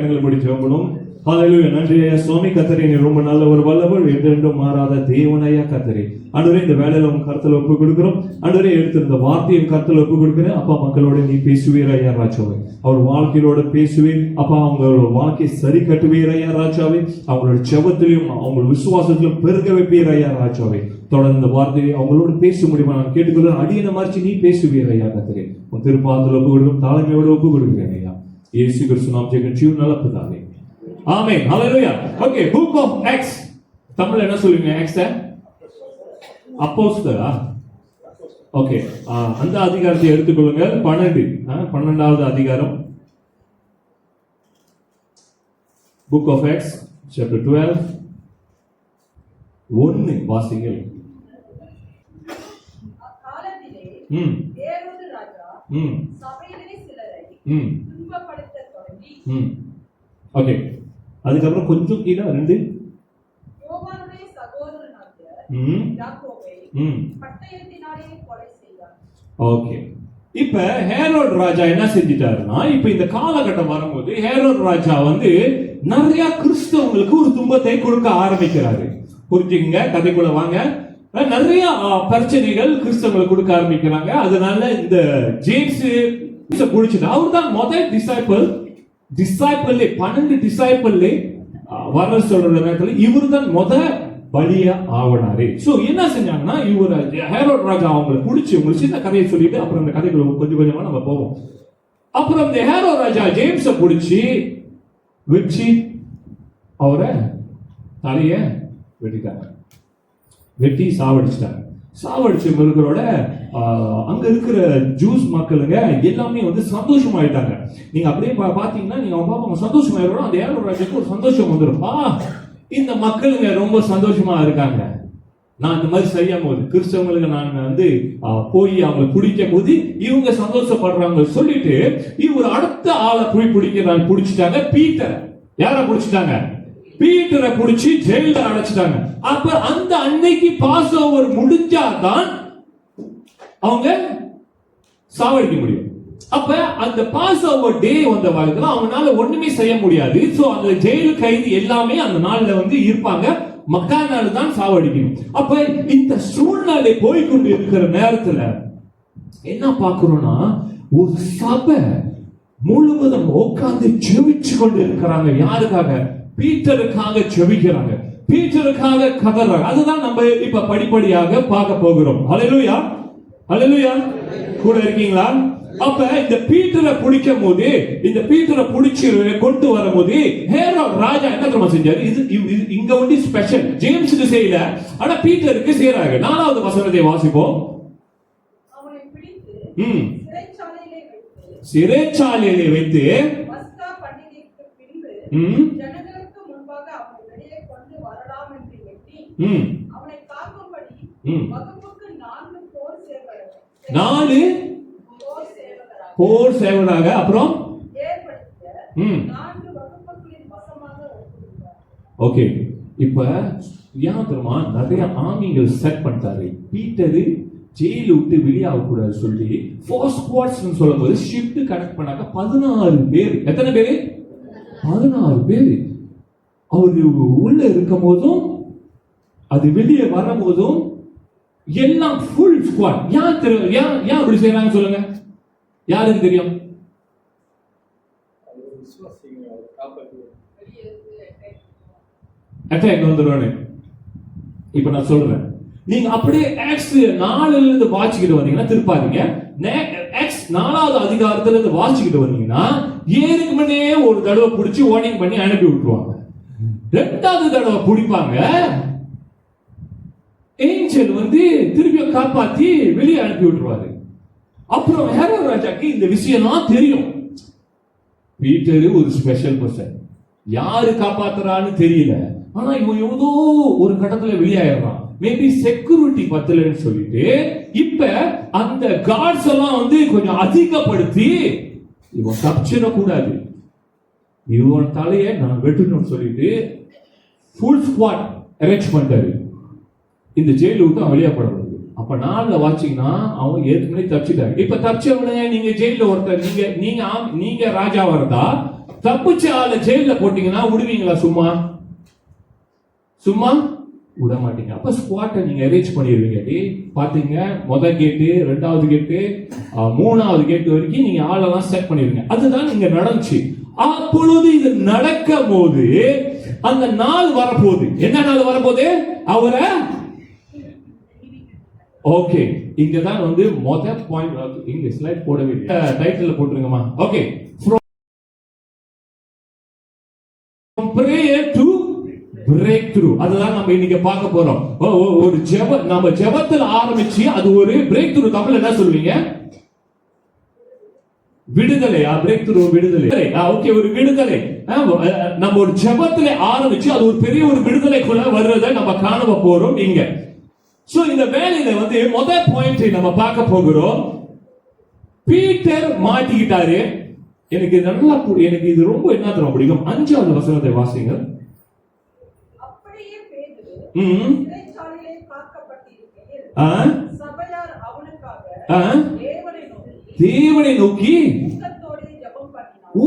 கண்களை மூடி ஜெபம் பண்ணுவோம். ஹல்லேலூயா. நன்றி ஐயா சுவாமி கர்த்தரே, நீ ரொம்ப நல்ல ஒரு வல்லவர், என்றென்றும் மாறாத தேவனையா கர்த்தரே. ஆண்டவரே, இந்த வேலையில உங்க கருத்துல ஒப்பு கொடுக்கிறோம். ஆண்டவரே, எடுத்திருந்த வார்த்தையும் கருத்துல ஒப்பு கொடுக்கிறேன். அப்பா, மக்களோட நீ பேசுவீர் ஐயா ராஜாவே. அவர் வாழ்க்கையோட பேசுவீர் அப்பா. அவங்களோட வாழ்க்கையை சரி கட்டுவீர் ஐயா ராஜாவே. அவங்களோட ஜெபத்திலையும் அவங்களோட விசுவாசத்திலும் பெருக வைப்பீர் ஐயா ராஜாவே. தொடர்ந்து இந்த வார்த்தையை அவங்களோட பேச முடியுமா நான் கேட்டுக்கொள்ள அடியனை மறைச்சு நீ பேசுவீர் ஐயா கர்த்தரே. உன் திருப்பாதத்தில் ஒப்பு கொடுக்கும், தாழ்மையோட ஒப்பு கொடுக்கிறேன் ஐயா. இயேசு கிறிஸ்து நாமத்தில் ஜெபம் நல்ல பிதாவே. ஆமென். ஹல்லேலூயா. Okay, book of Acts. தமிழ்ல என்ன சொல்லுவீங்க? ஆக்ட்ஸ் அப்போஸ்தலரா? ஓகே, அந்த அதிகாரத்தை எடுத்துக்கொள்ளுங்க. 12வது அதிகாரம். புக் ஆஃப் ஆக்ட்ஸ் சாப்டர் 12 1 வாசிங்கள். அக்காலத்திலே ஏரோது ராஜா சபையிலே சிலரை துன்பப்படுத்த தொடங்கி. ஓகே, அதுக்கப்புறம் கொஞ்சம் கீழே 2 யோவானுடைய சகோதரனாகிய யாக்கோபை பட்டயத்தினாலே கொலை செய்தார். ஓகே, இப்ப ஹேரோட் ராஜா என்ன செஞ்சிட்டாருன்னா, இப்ப இந்த காலகட்டம் வரும்போது ஹேரோட் ராஜா நிறைய கிறிஸ்தவங்களுக்கு ஒரு துன்பத்தை கொடுக்க ஆரம்பிக்கிறாரு. புரிஞ்சுங்க, கதைக்குள்ள வாங்க. நிறைய பிரச்சனைகள் கிறிஸ்தவங்களுக்கு கொடுக்க ஆரம்பிக்கிறாங்க. அதனால இந்த ஜேம்ஸ் புடிச்சது. அவர் தான் முதல் டிசைபிள். 12 டிசைபிள் வர சொல்ற நேரத்தில் இவர் தான் பலியா ஆவனாரு. சோ என்ன செஞ்சாங்கன்னா, இவர் ஹேரோட் ராஜா அவங்களை பிடிச்சி உங்களுக்கு சின்ன கதையை சொல்லிட்டு அப்புறம் இந்த கதைக்குள்ள கொஞ்சம் கொஞ்சமா நம்ம போவோம். அப்புறம் இந்த ஹேரோட் ராஜா ஜேம்ஸ பிடிச்சி வச்சு அவரை தலைய வெட்டிட்டாங்க. வெட்டி சாவடிச்சிட்டாங்க. சாவடிச்ச மிருகரோட அங்க இருக்கிற ஜூஸ் மக்களுங்க எல்லாமே சந்தோஷமாயிட்டாங்க. நீங்க அப்படியே பாத்தீங்கன்னா நீங்க அவங்க சந்தோஷமாயிரும். அந்த ஹேரோட் ராஜாக்கு ஒரு சந்தோஷம் வந்துருப்பா, இந்த மக்களுங்க ரொம்ப சந்தோஷமா இருக்காங்க. நான் இந்த மாதிரி செய்யும் போது கிறிஸ்தவங்களுக்கு நான் போய் அவங்க பிடிக்கும் போது இவங்க சந்தோஷப்படுறாங்க சொல்லிட்டு இவர் அடுத்த ஆளை போய் பிடிச்சிட்டாங்க. பீட்டர். யார பிடிச்சிட்டாங்க? பீட்டரை பிடிச்சி ஜெயில அடைச்சிட்டாங்க. அப்ப அந்த அன்னைக்கு பாஸ் ஓவர் முடிஞ்சாதான் அவங்க சாவடிக்க முடியும். அப்ப அந்த பாஸ் ஓவர் டே வந்த வாழ்க்கை அவங்களால ஒண்ணுமே செய்ய முடியாது. சோ அந்த ஜெயில் கைது எல்லாமே அந்த நாள்ல இருப்பாங்க. மக்கானால தான் சாவடிக்கணும். அப்ப இந்த சூழ்நிலை போய்கொண்டு இருக்கிற நேரத்துல என்ன பாக்குறோம்னா, ஒரு சபை முழுவதும் உட்கார்ந்து ஜெபிச்சு கொண்டு இருக்கிறாங்க. யாருக்காக? பீட்டருக்காக ஜெபிக்கிறாங்க. பீட்டருக்காக கதறாங்க. அதுதான் நம்ம இப்ப படிப்படியாக பார்க்க போகிறோம். ஹல்லேலூயா, ஹல்லேலூயா. கூட இருக்கீங்களா? அப்ப இந்த பீட்டரை பிடிக்கும் போது, இந்த பீட்டரை பிடிச்சி கொண்டு வரும்போது ஹேரோட் ராஜா என்ன தெரியுமா செஞ்சாரு? இது இங்க ஸ்பெஷல். ஜேம்ஸுக்கு செய்யல, ஆனா பீட்டருக்கு செய்யறாங்க. 4வது வசனத்தை வாசிப்போம். அவனை பிடித்து சிறைச்சாலையிலே வைத்து பஸ்கா பண்டிகைக்கு பின்பு ஜனங்களுக்கு முன்பாக அவனை வெளியே கொண்டு வரலாம் என்று எண்ணி அவனை காக்கும்படி வகுப்புக்கு 4 போர் சேவகராக அப்புறம் ஏற்படுத்த 4 வகுப்புகளின் வசமாக ஒப்புக்கொண்டார். ஓகே, இப்ப யாத்திரமா நிறைய ஆர்மிகள் செட் பண்ணிட்டாரு. பீட்டரு ஜெயில விட்டு வெளியாக கூடாது சொல்லி ஃபோர்ஸ் ஸ்குவாட்ஸ் சொல்லும்போது ஷிஃப்ட் கனெக்ட் பண்ணாக்க 16 பேர். எத்தனை பேரு? 16 பேரு. அவரு உள்ள இருக்கும் போதும் அது வெளியே வரும் போதும் எல்லாம் ஃபுல் ஸ்குவாட். ஏன் அப்படி செய்யறாங்க சொல்லுங்க? யாருக்கு தெரியும்? அட்டாக் வந்துருவானு இப்ப நான் சொல்றேன். நீங்க அப்படியே ஆக்ட்ஸ் 4ல இருந்து வாசிக்கிட்டு வந்தீங்கன்னா திருப்பாதீங்க. ஆக்ட்ஸ் 4வது அதிகாரத்துல இருந்து வாசிக்கிட்டு வந்தீங்கன்னா ஏருக்கு முன்னே ஒரு தடவை பிடிச்சி வார்னிங் பண்ணி அனுப்பி விட்டுருவாங்க. 2வது தடவை பிடிப்பாங்க, ஏஞ்சல் திருப்பி காப்பாத்தி வெளியே அனுப்பி விட்டுருவாரு. அப்புறம் ஹேரோட் ராஜாக்கு இந்த விஷயம்லாம் தெரியும். பீட்டர் ஒரு ஸ்பெஷல் பர்சன், யாரு காப்பாத்துறான்னு தெரியல. ஆனா இவன் ஏதோ ஒரு கட்டத்துல வெளியாயிடுறான். மேபி செக்யூரிட்டி பத்தலன்னு சொல்லிட்டு இப்ப அந்த கார்ட்ஸ் எல்லாம் கொஞ்சம் அதிகப்படுத்தி இவன் தப்பிச்சிட கூடாது, இவன் தலையை நான் வெட்டணும்னு சொல்லிட்டு ஃபுல் ஸ்குவாட் அரேஞ்ச் பண்ணிட்டாரு. இந்த ஜெயில விட்டு அவன் வெளியாகப்படுறது. அப்ப 4ல வாட்சிங்கன்னா அவன் ஏற்கனவே தப்பிச்சிட்டாரு. இப்ப தப்பிச்சவனே நீங்க ஜெயில ஒருத்தர் நீங்க ராஜா வரதா தப்பிச்ச ஆளை ஜெயில போட்டீங்கன்னா விடுவீங்களா? சும்மா சும்மா விட மாட்டீங்க. அப்ப ஸ்குவாட்டை நீங்க அரேஞ்ச் பண்ணிடுவீங்க. பாத்தீங்க, முதல் கேட்டு, ரெண்டாவது கேட்டு, மூணாவது கேட்டு வரைக்கும் நீங்க ஆளெல்லாம் செட் பண்ணிடுவீங்க. அதுதான் இங்க நடந்துச்சு. அப்பொழுது இது நடக்கும் போது அந்த நாள் வரப்போகுது. என்ன நாள் வரப்போகுது? அவரை ஓகே, இங்கதான் வந்து முதல் பாயிண்ட். இங்க ஸ்லைட் போடவே டைட்டில் போட்டுருங்கம்மா. Okay, from prayer to breakthrough. அதுதான் நம்ம இன்னைக்கு பார்க்க போறோம். ஒரு நம்ம ஜெபத்துல ஆரம்பிச்சு அது ஒரு பிரேக் த்ரூ. தமிழ்ல என்ன சொல்லுவீங்க? விடுதலையா? பிரேக் த்ரூ விடுதலை. ஓகே, ஒரு விடுதலை. நம்ம ஒரு ஜெபத்துல ஆரம்பிச்சு அது ஒரு பெரிய ஒரு விடுதலைக்குள்ள வர்றதை நம்ம காண போறோம் இங்க. சோ இந்த வேலையில வந்து முதல் பாயிண்ட் நம்ம பார்க்க போகிறோம். பீட்டர் மாட்டிக்கிட்டாரு. எனக்கு நல்லா எனக்கு இது ரொம்ப என்ன தெரியும் பிடிக்கும். 5வது வசனத்தை வாசிங்க. அப்படியே பேதுரு சிறைச்சாலையிலே காக்கப்பட்டிருக்கையில் சபையார் அவனுக்காக தேவனை நோக்கி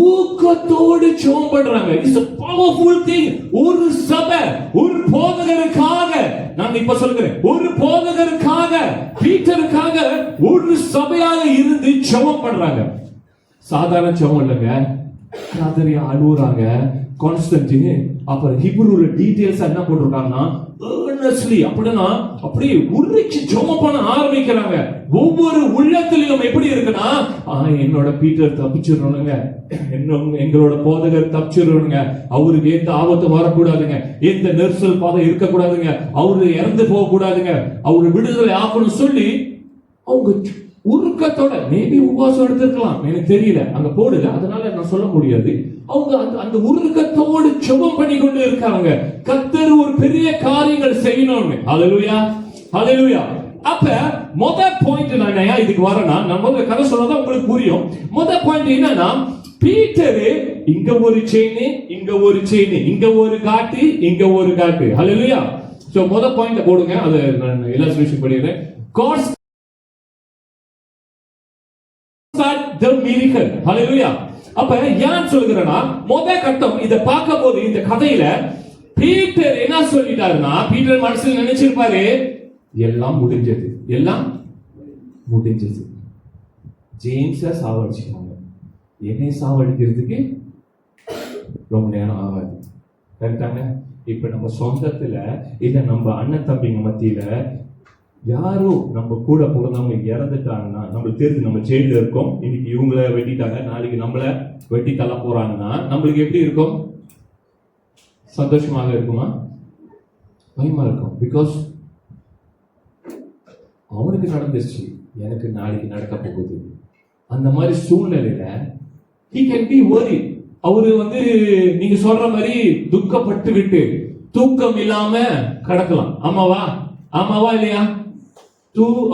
ஊக்கத்தோடு ஜெபம் பண்றாங்க. It's a powerful thing. ஒரு சபை, ஒரு போதகருக்காக, நான் இப்ப சொல்றேன், ஒரு போதகருக்காக, பீட்டருக்காக ஒரு சபையாக இருந்து ஜெபம் பண்றாங்க. சாதாரண ஜெபம் இல்லைங்க. காதரியா அழுகுறாங்க. கான்ஸ்டன்டின் அப்புறம் ஹிப்ரூல டீடைல்ஸ் என்ன போட்டிருக்காங்கன்னா earnestly, அப்படின்னா அப்படியே உருக்கி ஜெபம் பண்ண ஆரம்பிக்கிறாங்க. ஒவ்வொரு உள்ளத்திலும் எப்படி இருக்குன்னா, என்னோட பீட்டர் தப்பிச்சிடணுங்க, எங்களோட போதகர் தப்பிச்சிடணுங்க, அவருக்கு எந்த ஆபத்து வரக்கூடாதுங்க, எந்த நெரிசல் பாதை இருக்கக்கூடாதுங்க, அவரு இறந்து போக கூடாதுங்க, அவரு விடுதலை ஆகணும் சொல்லி அவங்க உருக்கத்தோட, மேபி உபவாசம் எடுத்திருக்கலாம், எனக்கு தெரியல, அங்க போடுல, அதனால நான் சொல்ல முடியாது. அவங்க அந்த உருக்கத்தோடு ஜெபம் பண்ணி கொண்டு இருக்காங்க. கர்த்தர் ஒரு பெரிய காரியங்கள் செய்யணும்னு. ஹல்லேலூயா, ஹல்லேலூயா. அப்ப முதல் பாயிண்ட் நான் ஏன் இதுக்கு வரேன்னா, நான் முதல்ல கதை சொன்னதான் உங்களுக்கு புரியும். முதல் பாயிண்ட் என்னன்னா, பீட்டர் இங்க ஒரு செயின், இங்க ஒரு செயின், இங்க ஒரு காட்டு, இங்க ஒரு காட்டு. ஹல்லேலூயா. சோ முதல் பாயிண்ட் போடுங்க, அதை நான் இல்லஸ்ட்ரேஷன் பண்ணிடுறேன். God start the miracle. Hallelujah. அப்ப ஏன் சொல்கிறேன்னா, முதல் கட்டம் இத பார்க்கும்போது இந்த கதையில பீட்டர் என்ன சொல்லிட்டாருன்னா, பீட்டர் மனசுல நினைச்சிருப்பாரு, எல்லாம் முடிஞ்சது, எல்லாம் முடிஞ்சது. ஜேம்ஸ சாவடிச்சாங்க, என்னை சாவடிக்கிறதுக்கு ரொம்ப நேரம் ஆகாது. கரெக்டாங்க? இப்ப நம்ம சொந்தத்துல இல்ல நம்ம அண்ணன் தம்பிங்க மத்தியில யாரோ நம்ம கூட பிறந்தவங்க இறந்துட்டாங்கன்னா, நம்மளுக்கு தெரிஞ்சு நம்ம ஜெயில இருக்கோம், இன்னைக்கு இவங்கள வெட்டிட்டாங்க, நாளைக்கு நம்மள வெட்டி தள்ள போறாங்கன்னா நம்மளுக்கு எப்படி இருக்கும்? சந்தோஷமாக இருக்குமா? பயமா இருக்கும். பிகாஸ் அவனுக்கு நடந்துச்சு, எனக்கு நாளைக்கு நடக்க போகுது. அந்த மாதிரி சூழ்நிலையில he can be worried. அவரு வந்து நீங்க சொல்ற மாதிரி துக்கப்பட்டு விட்டு தூக்கம் இல்லாம கிடக்கலாம். ஆமாவா? ஆமாவா இல்லையா?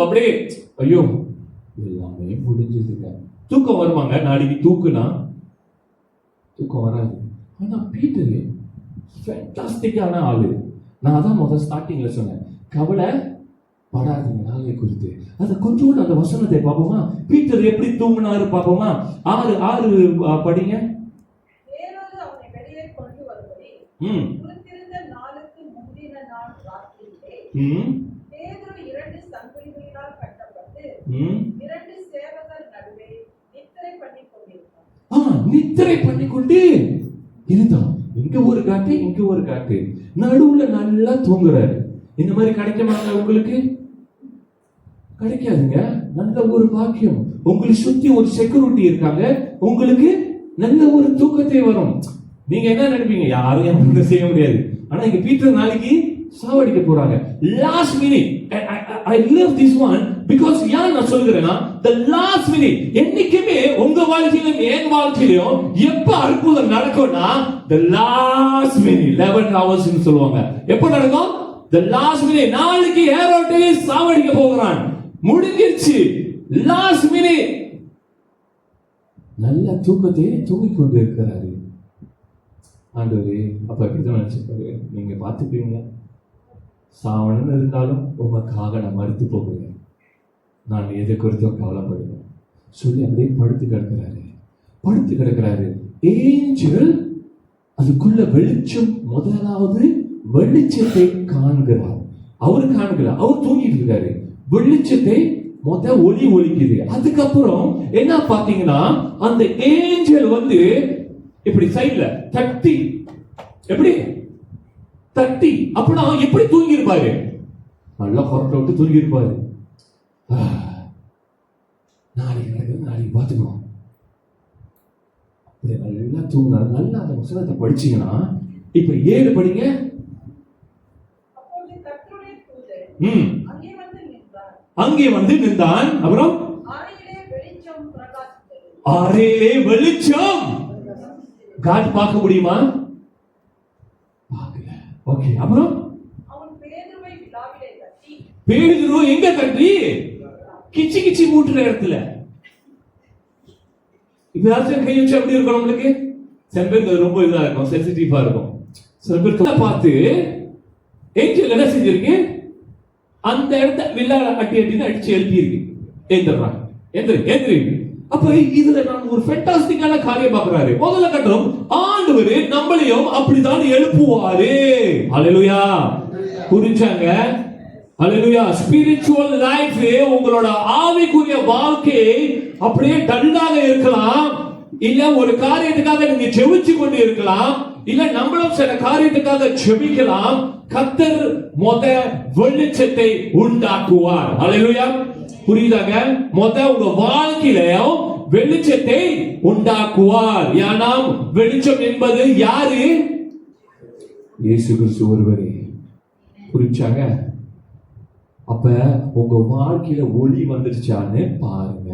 அப்படியே ஐயோ எல்லாமே முடிஞ்சதுங்க. தூக்கம் வருவாங்க, நாளைக்கு தூக்குனா தூக்கம் வராது. ஆனா பீட்டர் ஃபேண்டாஸ்டிக்கான ஆளு. நான் அதான் முதல் ஸ்டார்டிங்ல சொன்னேன், கவலை படாதீங்க நாளை குறித்து. அதை கொஞ்சோண்டு அந்த வசனத்தை பார்ப்போமா? பீட்டர் எப்படி தூங்கினாரு பார்ப்போமா? 6 படிங்க. அவனை வெளியே கொண்டு வரும்படி குறித்திருந்த நாளுக்கு முந்தின நாள் ராத்திரியிலே பேதுரு 2 சங்கிலிகளால் கட்டப்பட்டு 2 சேவகர் நடுவே நித்திரை பண்ணி கொண்டிருந்தான். நித்திரை பண்ணி கொண்டு இருந்தான். இங்க ஒரு காட்டு, இங்க ஒரு காட்டு, நடுவுல நல்லா தூங்குறாரு. இந்த மாதிரி கிடைக்குமாங்க உங்களுக்கு? கிடைக்காதுங்க. நல்ல ஒரு பாக்கியம். உங்களை சுத்தி ஒரு செக்யூரிட்டி இருக்காங்க, உங்களுக்கு நல்ல ஒரு தூக்கத்தை வரும். நீங்க என்ன நினைப்பீங்க? யாரும் என்ன செய்ய முடியாது. ஆனா இங்க பீட்டர் நாளைக்கு சாவடிக்க போறாங்க. Last minute. I love this one because ஏன் நான் சொல்கிறேன்னா, the last minute என்னைக்குமே உங்க வாழ்க்கையிலும் என் வாழ்க்கையிலும் எப்ப அற்புதம் நடக்கும்னா, the last minute 11 hours ன்னு சொல்லுவாங்க. எப்ப நடக்கும்? the last minute. நாளைக்கு ஹேரோட்டை சாவடிக்க போகிறான், முடிஞ்சிருச்சு. லாஸ்ட் மினிட் நல்ல தூக்கத்தை தூங்கிக் கொண்டு இருக்கிறாரு. ஆண்டவரே, அப்ப எப்படிதான் நினைச்சிருப்பாரு, நீங்க பார்த்துப்பீங்க, சாவணன்னு இருந்தாலும் உங்களுக்காக நான் மறுத்து போகிறேன், நான் எதை குறித்தும் கவலைப்படுவேன் சொல்லி அப்படியே படுத்து கிடக்கிறாரு. ஏஞ்சல் அதுக்குள்ள வெளிச்சம், முதலாவது வெளிச்சத்தை காண்கிறார். அவர் காண்கிறார், அவர் தூங்கிட்டு இருக்காரு. வெளிச்சத்தை ஒளி ஒலிக்குது. அதுக்கப்புறம் என்ன பாத்தீங்கன்னா, அந்த ஏஞ்சல் வந்து இப்படி சைடுல தட்டி, எப்படி தட்டி, அப்படின்னா எப்படி தூங்கி இருப்பாரு? நல்லா கொரட்டை விட்டு தூங்கி இருப்பாரு. நாளைக்கு பாத்துக்கணும். நல்லா தூங்கினாரு. நல்லா அந்த வசனத்தை படிச்சீங்கன்னா, இப்ப 7 படிங்க. அங்கே வந்து நின்றான். அப்புறம் அறையிலே வெளிச்சம். காட் பார்க்க முடியுமா? பார்க்கல. ஓகே, அப்புறம் பேதுரு எங்க தட்டி? கிச்சி கிச்சி மூட்டுற இடத்துல. இப்ப யாராச்சும் கை வச்சு அப்படி இருக்கும் நம்மளுக்கு. சில பேருக்கு ரொம்ப இதா இருக்கும், சென்சிட்டிவா இருக்கும். சில பேருக்கு பார்த்து ஏஞ்சல் என்ன செஞ்சிருக்கு? அந்த இடத்த வில்லால அடிச்சு எழுப்பி இருக்கு. ஏந்திரறாங்க, எந்திரி. அப்ப இதுல நான் ஒரு ஃபேண்டாஸ்டிக்கான காரியம் பார்க்கறாரு. முதல்ல கட்டம், ஆண்டவர் நம்மளையும் அப்படிதான் எழுப்புவாரு. ஹalleluya. புரிஞ்சாங்க? ஹalleluya. ஸ்பிரிச்சுவல் லைஃப், உங்களோட ஆவிக்குரிய வாழ்க்கை அப்படியே டல்லாக இருக்கலாம். இல்ல ஒரு காரியத்துக்காக நீங்க ஜெபிச்சு கொண்டு இருக்கலாம். இல்ல நம்மளும் சில காரியத்துக்காக ஜெபிக்கலாம். கர்த்தர் வெளிச்சத்தை உண்டாக்குவார். ஹalleluya. புரியுதாங்க? உங்க வாழ்க்கையில வெளிச்சத்தை உண்டாக்குவார். யானாம் வெளிச்சம் என்பது யாரு? இயேசு கிறிஸ்து ஒருவரே. புரிஞ்சாங்க? அப்ப உங்க வாழ்க்கையில ஒளி வந்துருச்சான்னு பாருங்க.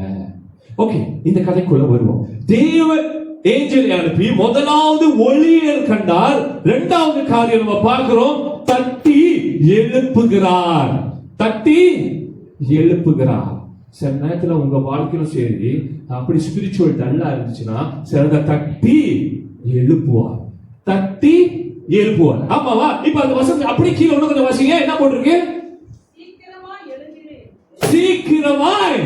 ஓகே, இந்த கதைக்குள்ள வருவோம். தேவ ஏஞ்சலை அனுப்பி முதலாவது ஒளியை கண்டார். இரண்டாவது காரியம் நம்ம பார்க்கிறோம், தட்டி எழுப்புகிறார். தட்டி எழுப்புகிறார். சில நேரத்துல உங்க வாழ்க்கையிலும் சரி, அப்படி ஸ்பிரிச்சுவல் டல்லா இருந்துச்சுன்னா சிலத தட்டி எழுப்புவார். தட்டி எழுப்புவார். ஆமாவா? இப்ப அந்த வசனம் அப்படி கீழே ஒண்ணு கொஞ்சம் வாசிங்க. என்ன போட்டிருக்கு? சீக்கிரமாய்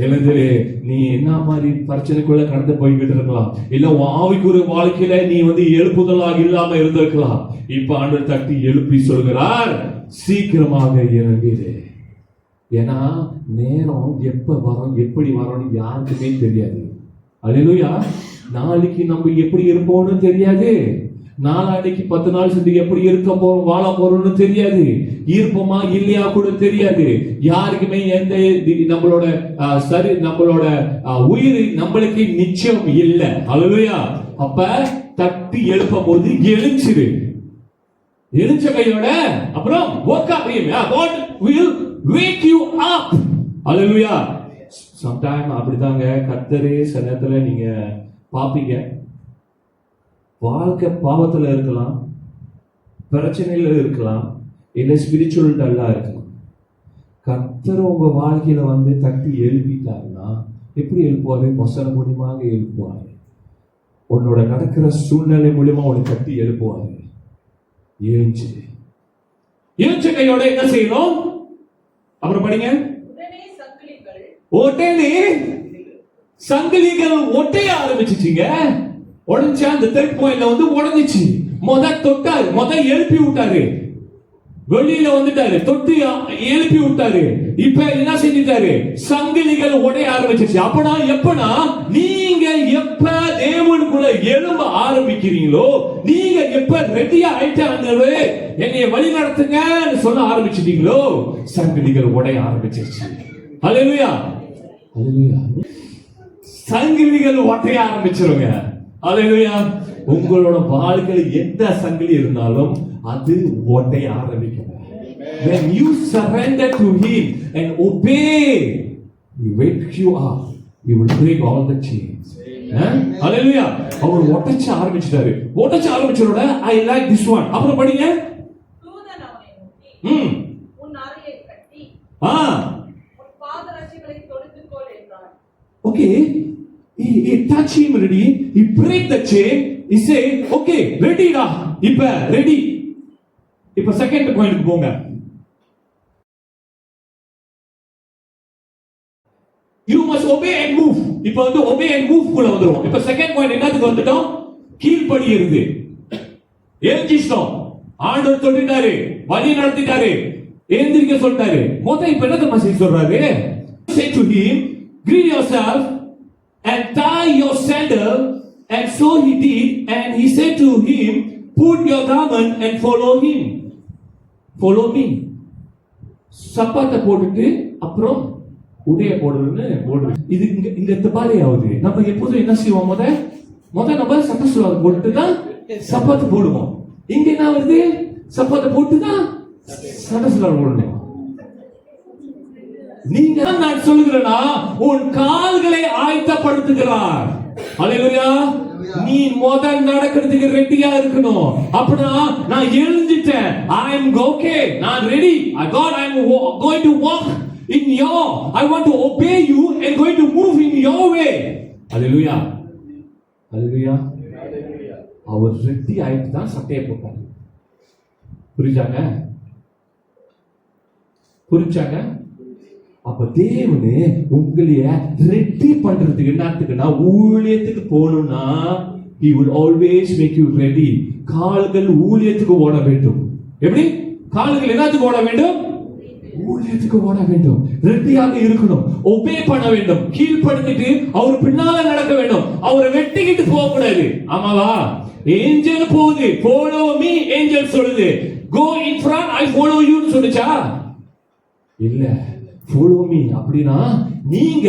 எழுந்திரு. நீ என்ன மாதிரி பிரச்சனைக்குள்ள கடந்து போய்கிட்டு இருக்கலாம். இல்ல ஆவிக்குரிய வாழ்க்கையில நீ எழுப்புதலாக இல்லாம இருந்திருக்கலாம். இப்ப ஆண்டவர் தட்டி எழுப்பி சொல்கிறார், சீக்கிரமாக எழுந்திரு. ஏன்னா நேரம் எப்ப வரும், எப்படி வரும்னு யாருக்குமே தெரியாது. அல்லேலூயா. நாளைக்கு நம்ம எப்படி இருப்போம்னு தெரியாது. நாளான்னைக்கு 10 நாள் சென்று எப்படி இருக்க போறோம், வாழ போறோம்னு தெரியாது. இருப்போமா இல்லையா கூட தெரியாது. யாருக்குமே எந்த நம்மளோட நம்மளோட உயிர் நம்மளுக்கு நிச்சயம் இல்லை. அல்லேலூயா. அப்ப தட்டி எழுப்பும் போது எழுச்சிரு. எழுச்ச கையோட அப்புறம் wake up. God will wake you up. Hallelujah. Sometime அப்படிதாங்க கர்த்தரே சில நேரத்துல நீங்க பாப்பீங்க, வாழ்க்கை பாவத்துல இருக்கலாம், பிரச்சனையில இருக்கலாம், இல்ல ஸ்பிரிச்சுவல் டல்லா இருக்கலாம். கர்த்தர் உங்க வாழ்க்கையில தட்டி எழுப்பிட்டாருன்னா எப்படி எழுப்புவாரு? வசனம் மூலியமாக எழுப்புவாரு. உன்னோட நடக்கிற சூழ்நிலை மூலியமா உன்னை தட்டி எழுப்புவாரு. எழுச்ச கையோட என்ன செய்யணும்? அப்புறம் படிங்க. உடனே சங்கிலிகள் ஒட்டைய ஆரம்பிச்சிட்டீங்க. உடஞ்சா அந்த தேர்ட் பாயிண்ட்ல உடஞ்சிச்சு. தொட்டாரு, எழுப்பி விட்டாரு. வெளியில வந்துட்டாரு, தொட்டு எழுப்பி விட்டாரு. இப்ப என்ன செஞ்சிட்டாரு? சங்கிலிகள் உடைய ஆரம்பிச்சிருச்சு. எப்பனா நீங்க எப்ப தேவனுக்குள்ள எழும்ப ஆரம்பிக்கிறீங்களோ, நீங்க எப்ப ரெடியா ஆயிட்டாங்க என்னைய வழி நடத்துங்கன்னு சொல்ல ஆரம்பிச்சிட்டீங்களோ, சங்கிலிகள் உடைய ஆரம்பிச்சிருச்சு. அல்லேலூயா. அல்லேலூயா. சங்கிலிகள் உடைய ஆரம்பிச்சிருங்க. அல்லேலூயா. உங்களோட வாழ்க்கையில எந்த சங்கிலி இருந்தாலும் அது உடைய ஆரம்பிக்கும். When you surrender to Him and obey, He wakes you up. He will break all the chains. Hallelujah. அவர் ஒட்டச்ச ஆரம்பிச்சிட்டாரு. ஒட்டச்ச ஆரம்பிச்சரோட I like this one. அப்புறம் படிங்க. தூதன் அவனை நோக்கி, உன் அறையை கட்டி உன் பாதரட்சைகளை தொடுத்துக்கொள் என்றார். Okay. He touch him ready. He break the chain. He say, okay, ready டா. இப்ப ready. இப்ப செகண்ட் பாயிண்ட்க்கு போங்க. You must obey and move. இப்போ வந்து obey and move குள்ள வந்துரும். இப்போ செகண்ட் பாயிண்ட் என்னதுக்கு வந்துட்டோம்? கீழ்ப்படியிறது. எழுந்திட்டோம். ஆண்டவர் சொல்லிட்டாரு, வழி நடத்திட்டாரு, எழுந்திருக்க சொல்லிட்டாரு. மொத்தம் இப்ப என்ன மெசேஜ் சொல்றாரு? Say to him, gird yourself and tie your sandal. And so he did, and he said to him, put your garment and follow him. Follow me. சப்பாத்தை போட்டுட்டு அப்புறம் உடைய போடுறதுன்னு போடுறது. இது இங்க தபாலே ஆகுது. நம்ம எப்போதும் என்ன செய்வோம்? முத நம்ம சட்டை சுலாவை போட்டுட்டு தான் சப்பாத்து போடுவோம். இங்க என்ன வருது? சப்பாத்தை போட்டு தான் சட்டை சுலாவை போடணும். நீங்க நான் சொல்லுகிறேன்னா உன் கால்களை ஆயத்தப்படுத்துகிறார். அல்லேலூயா. நீ முதல் நடக்கிறதுக்கு ரெடியா இருக்கணும். அப்படினா நான் எழுந்திட்டேன். I am okay. நான் ready. God, I am going to walk in your, I want to obey you and going to move in your way. அல்லேலூயா. அல்லேலூயா. அவர் ரெடி ஆயிட்டு தான் சட்டையை போட்டார். புரிஞ்சாங்க? புரிஞ்சாங்க? அப்ப தேவனே உங்களைய ரெடி பண்றதுக்கு என்னத்துக்குன்னா ஊழியத்துக்கு போகணும்னா he will always make you ready. கால்கள் ஊழியத்துக்கு ஓட வேண்டும். எப்படி? கால்கள் என்னத்துக்கு ஓட வேண்டும்? ஊழியத்துக்கு ஓட வேண்டும். ரெடியாக இருக்கணும். ஒபே பண்ண வேண்டும். கீழ்ப்படுத்திட்டு அவர் பின்னால நடக்க வேண்டும். அவரை வெட்டிக்கிட்டு போக கூடாது. ஆமாவா? ஏஞ்சல் போகுது, follow me ஏஞ்சல் சொல்லுது. go in front, I follow you னு சொல்லுச்சா? இல்ல, follow me அப்படினா நீங்க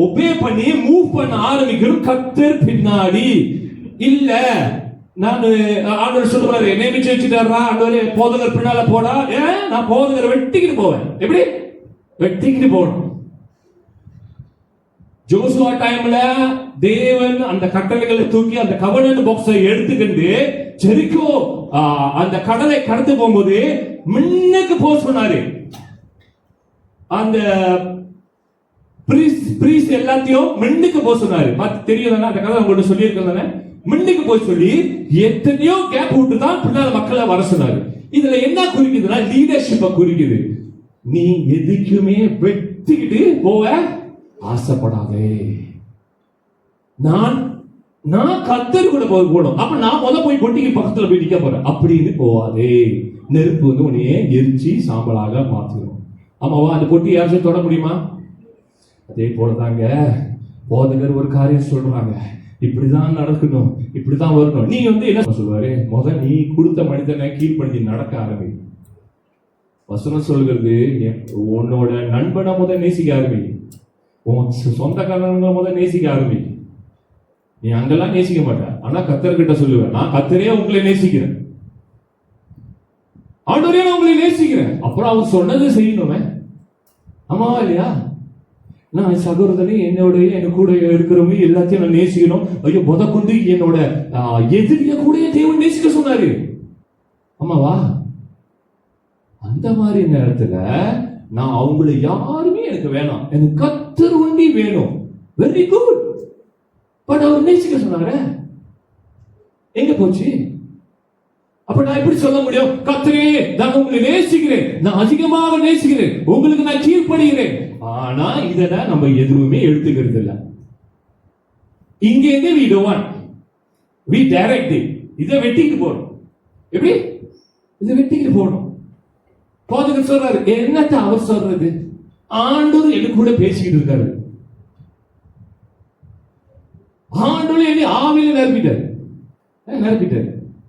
ஒபே பண்ணி மூவ் பண்ண ஆரம்பிக்கணும். கர்த்தர் பின்னாடி இல்ல. நான் ஆண்டவர் சொல்றாரு, நியமிச்சு வச்சிட்டாரா ஆண்டவரே, போதகர் பின்னால போடா. நான் போதகரை வெட்டிக்கிட்டு போவேன். எப்படி? வெட்டிக்கிட்டு போகணும். ஜோசுவா டைம்ல தேவன் அந்த கட்டளைகளை தூக்கி அந்த கவர்னன்ட் பாக்ஸை எடுத்துக்கிட்டு ஜெரிகோ அந்த கடலை கடந்து போகும்போது முன்னுக்கு போக சொன்னாரு. அந்த பிரீஸ் எல்லாத்தையும் முன்னுக்கு போக சொன்னாரு. தெரியும் அந்த கதை உங்கள்ட்ட சொல்லி இருக்கேன். முன்னுக்கு போய் சொல்லி எத்தனையோ கேப் விட்டு தான் பின்னால மக்களை வர சொன்னாரு. இதுல என்ன குறிக்குதுன்னா லீடர்ஷிப்பை குறிக்குது. நீ எதுக்குமே வெட்டிக்கிட்டு போக ஆசைப்படாதே. நான் கர்த்தர் கூட போகணும். அப்ப நான் போய் பொட்டிக்கு பக்கத்துல போய் நிக்க போறேன் அப்படின்னு போவாதே. நெருப்பு வந்து உன்னையே எரிச்சு சாம்பலாக மாத்திரும். ஆமாவா? அந்த பொட்டி யாராச்சும் தொட முடியுமா? அதே போலதாங்க போதகர் ஒரு காரியம் சொல்றாங்க, இப்படிதான் நடக்கணும், இப்படிதான் வரணும். நீ வந்து என்ன சொல்லுவாரு? முதல் நீ கொடுத்த மனிதனை கீழ்படுத்தி நடக்க ஆரம்பி. வசனம் சொல்கிறது, உன்னோட நண்பனை முதல் நேசிக்க ஆரம்பி. உன் சொந்தக்காரங்களை முதல் நேசிக்க ஆரம்பி. நீ அங்கெல்லாம் நேசிக்க மாட்ட. ஆனா கர்த்தர்கிட்ட சொல்லுவேன், நான் கர்த்தரே உங்களை நேசிக்கிறேன், ஆண்டவரே நான் உங்களை நேசிக்கிறேன். அப்புறம் அவர் சொன்னது செய்யணுமே. ஆமாவா இல்லையா? நான் சகோதரனே என்னோட என் கூட இருக்கிறவங்க எல்லாத்தையும் நான் நேசிக்கணும். ஐயோ கொண்டு என்னோட எதிரிய கூட தேவன் நேசிக்க சொன்னாரு. ஆமாவா? அந்த மாதிரி நேரத்துல நான் அவங்களை யாருமே எனக்கு வேணாம், எனக்கு கர்த்தர் ஒண்டி வேணும். Very good. பட் அவர் நேசிக்க சொன்னாரு. எங்க போச்சு? அப்ப நான் எப்படி சொல்ல முடியும்? கர்த்தரே நான் உங்களை நேசிக்கிறேன், நான் அதிகமாக நேசிக்கிறேன், உங்களுக்கு நான் கீழ்ப்படுகிறேன். ஆனா இத நம்ம எதுவுமே எடுத்துக்கிறது இல்ல. இங்க இருந்து we don't want, we direct it. இத வெட்டிக்கு போறோம். எப்படி? இத வெட்டிக்கு போறோம். போதகர் சொல்றாரு, என்னத்த அவர் சொல்றது? ஆண்டவர் எனக்கு கூட பேசிக்கிட்டு இருக்காரு. ஆண்டவர் என்னை ஆவியில நிரப்பிட்டாரு.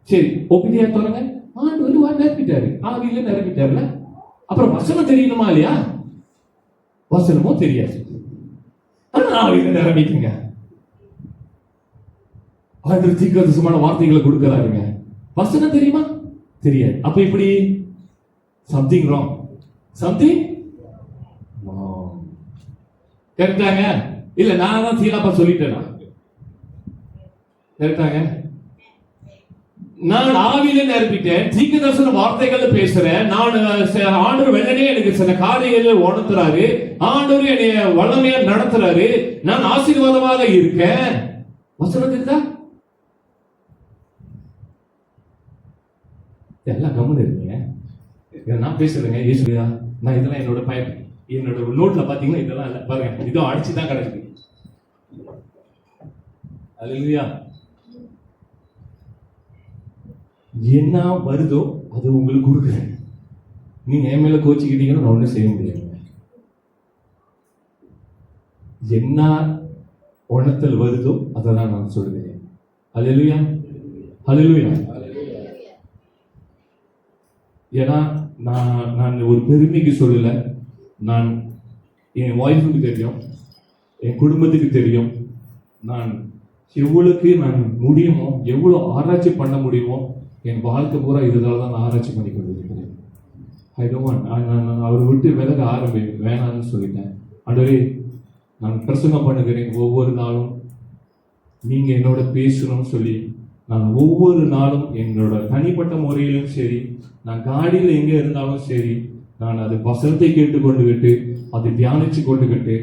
சரி, ஒப்பினியா தோணுங்க. ஆண்டவர் நிரப்பிட்டாரு, ஆவியில நிரப்பிட்டாருல. அப்புறம் வசனம் தெரியணுமா இல்லையா? வசனமோ தெரியாது, ஆனா ஆவியில நிரம்பிக்குங்க. ஆண்டவர் தீர்க்கதரிசனமான வார்த்தைகளை கொடுக்கிறாருங்க. வசனம் தெரியுமா? தெரியாது. அப்ப இப்படி something wrong. கரெக்டாங்க? இல்ல நான் தான் சீனாப்பா சொல்லிட்டேனா? கரெக்டாங்க? நான் ஆவியில நிரப்பிட்டேன், தீர்க்கதரிசன வார்த்தைகள் பேசுறேன். நான் ஆண்டவர் வெள்ளனே எனக்கு சில காரியங்களை உணர்த்துறாரு, ஆண்டவர் என்னைய வல்லமையா நடத்துறாரு, நான் ஆசீர்வாதமாக இருக்கேன். வசனம் தெரியுதா? எல்லாம் கவனம் இருக்கீங்க. நான் பேசுறேங்க இயேசுயா, நான் இதெல்லாம் என்னோட நோட்ல பாத்தீங்கன்னா இதெல்லாம் இல்ல பாருங்க, இதோ அடிச்சுதான் கிடக்குது. அல்லேலூயா. என்ன வருதோ அது உங்களுக்கு கொடுக்குறேன். நீங்க என் மேல கோச்சிக்கிட்டீங்கன்னா நான் ஒன்றும் செய்ய முடியாது. என்ன உணர்த்தல் வருதோ அதெல்லாம் நான் சொல்கிறேன். அல்லேலூயா, அல்லேலூயா. ஏன்னா நான் ஒரு பெருமைக்கு சொல்லல. நான் என் ஒய்ஃபுக்கு தெரியும், என் குடும்பத்துக்கு தெரியும், நான் எவ்வளவுக்கு நான் முடியுமோ, எவ்வளவு ஆராய்ச்சி பண்ண முடியுமோ, என் வாழ்க்கை பூரா இதனால தான் நான் ஆராய்ச்சி பண்ணி கொண்டிருக்கிறேன். நான் அவரை விட்டு விலக வேணாம்னு சொல்லிட்டேன். ஆண்டவரே, நான் பிரசங்கம் பண்ணுகிறேன் ஒவ்வொரு நாளும், நீங்க என்னோட பேசணும்னு சொல்லி நான் ஒவ்வொரு நாளும் என்னோட தனிப்பட்ட முறையிலும் சரி, நான் காடியில் எங்க இருந்தாலும் சரி, நான் அது வசனத்தை கேட்டுக்கொண்டுகிட்டு அதை தியானிச்சு கொண்டுகிட்டு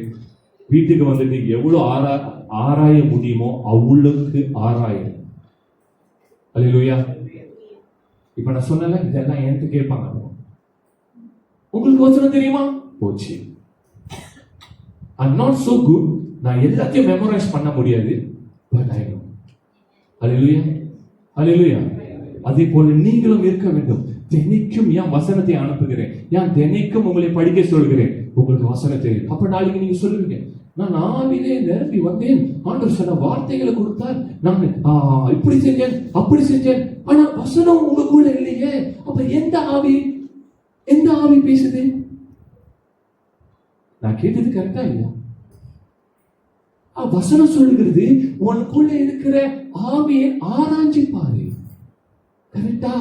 வீட்டுக்கு வந்துட்டு எவ்வளவு ஆராய முடியுமோ அவ்வளவுக்கு ஆராய. அல்லேலூயா. இப்ப நான் சொன்னல, இதெல்லாம் என்கிட்ட கேட்பாங்க, உங்களுக்கு வசனம் தெரியுமா? போச்சு. I'm not so good. நான் எல்லாத்தையும் மெமரைஸ் பண்ண முடியாது, but I know. அல்லேலூயா, அல்லேலூயா. அதே போல நீங்களும் இருக்க வேண்டும். தினைக்கும் ஏன் வசனத்தை அனுப்புகிறேன், ஏன் தினைக்கும் உங்களை படிக்க சொல்கிறேன், உங்களுக்கு வசனம் தெரியும். அப்ப நாளைக்கு நீங்க சொல்லுவீங்க, நான் ஆவிலே நிரம்பி வந்தேன், ஆண்டவர் சொன்ன வார்த்தைகளை கொடுத்தார், நான் இப்படி செஞ்சேன் அப்படி செஞ்சேன், ஆனா வசனம் உங்களுக்குள்ள இல்லையே. அப்ப எந்த ஆவி பேசுது? நான் கேட்டது கரெக்டா இல்லையா? வசனம் சொல்லுகிறது, உனக்குள்ள இருக்கிற ஆவியை ஆராய்ச்சி பாரு. கரெக்டா?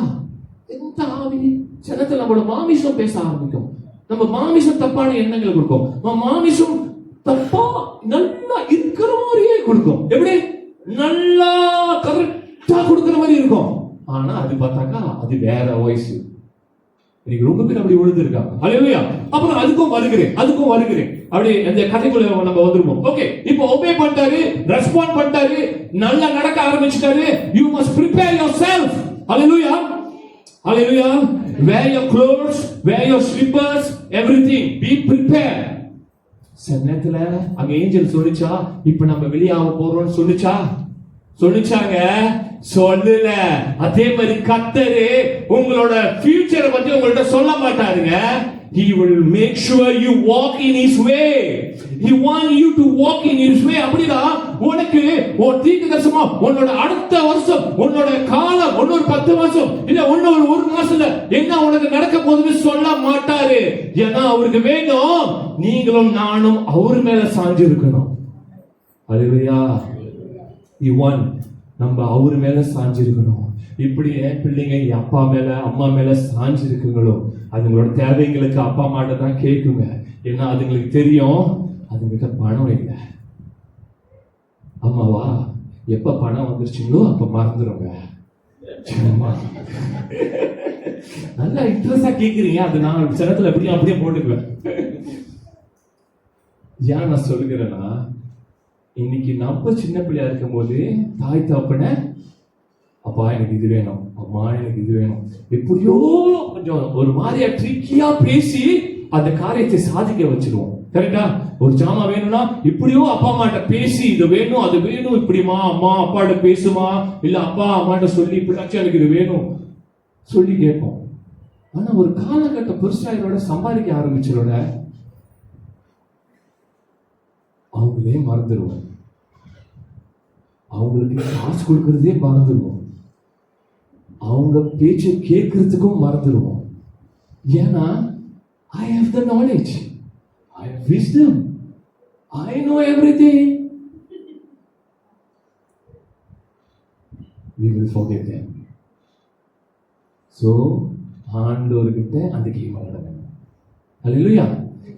எந்த ஆவி? சிலத்துல நம்மளோட மாமிசம் பேச ஆரம்பிக்கும். நம்ம மாமிசம் தப்பான எண்ணங்களை கொடுக்கும். மாமிசம் தப்பா நல்லா இருக்கிற மாதிரியே கொடுக்கும். எப்படி? நல்லா கரெக்டா கொடுக்கிற மாதிரி இருக்கும். ஆனா அது பார்த்தாக்கா அது வேற வாய்ஸ். இன்னைக்கு ரொம்ப பேர் அப்படி விழுந்து இருக்காங்க. அல்லேலூயா. அப்புறம் அதுக்கும் வருகிறேன். அப்படி அந்த கதைக்குள்ள நம்ம வந்துருவோம். ஓகே, இப்போ ஒபே பண்ணிட்டாரு, ரெஸ்பாண்ட் பண்ணிட்டாரு, நல்லா நடக்க ஆரம்பிச்சிட்டாரு. You must prepare yourself. Hallelujah. Hallelujah. Wear your clothes, wear your slippers, everything. Be prepared. சன்னத்துல அங்க ஏஞ்சல் சொல்லிச்சா, இப்ப நம்ம வெளியாக போறோம்னு சொல்லிச்சாங்க? சொல்லல. அதே மாதிரி கர்த்தரே உங்களோட ஃபியூச்சரை பத்தி உங்கள்ட்ட சொல்ல மாட்டாருங்க. He will make sure you walk in his way. He want you to walk in his way. அப்படினா உனக்கு ஒரு தீர்க்கதரிசனமா உன்னோட அடுத்த வருஷம், உன்னோட காலம், இன்னொரு 10 மாசம் இல்ல இன்னொரு 1 மாசத்துல என்ன உனக்கு நடக்க போகுதுன்னு சொல்ல மாட்டாரு. ஏன்னா அவருக்கு வேணும் நீங்களும் நானும் அவர் மேல சாஞ்சு இருக்கணும். அல்லேலூயா. He want நம்ம அவர் மேல சாஞ்சு இருக்கணும். இப்படி என் பிள்ளைங்க அப்பா மேல அம்மா மேல சாஞ்சு இருக்குங்களோ, அதுங்களோட தேவைங்களுக்கு அப்பா அம்மாட்ட தான் கேட்குங்க. ஏன்னா அதுங்களுக்கு தெரியும் அதுங்கிட்ட பணம் இல்லை. ஆமாவா? எப்ப பணம் வந்துருச்சுங்களோ அப்ப மறந்துடுங்க. நல்லா இன்ட்ரெஸ்டா கேக்குறீங்க. அது நான் சிலத்துல அப்படியே போட்டுக்குவேன். ஏன் நான் சொல்லுகிறேன்னா, இன்னைக்கு நம்ம சின்ன பிள்ளையா இருக்கும் போது தாய் தகப்பன, அப்பா எனக்கு இது வேணும், அம்மா எனக்கு இது வேணும், எப்படியோ கொஞ்சம் ஒரு மாதிரியா ட்ரிக்கியா பேசி அந்த காரியத்தை சாதிக்க வச்சிருவோம். கரெக்டா? ஒரு ஜாமா வேணும்னா இப்படியோ அப்பா அம்மாட்ட பேசி இது வேணும் அது வேணும், இப்படிமா அம்மா அப்பாட்ட பேசுமா, இல்ல அப்பா அம்மாட்ட சொல்லி இப்படினாச்சும் எனக்கு இது வேணும் சொல்லி கேட்போம். ஆனா ஒரு காலகட்டம் பெருசாயிரோட சம்பாதிக்க ஆரம்பிச்சிரோட அவங்களே மறந்துடுவோம். அவங்களுக்கு காசு கொடுக்கறதே மறந்துடுவோம். அவங்க பேச்சு கேட்கறதுக்கும் மறந்துடுவோம். ஏன்னா I have the knowledge, I have wisdom, I know everything. We will forget them. So ஆண்டவர்கிட்ட அந்த கேம் விளையாடுங்க. Hallelujah.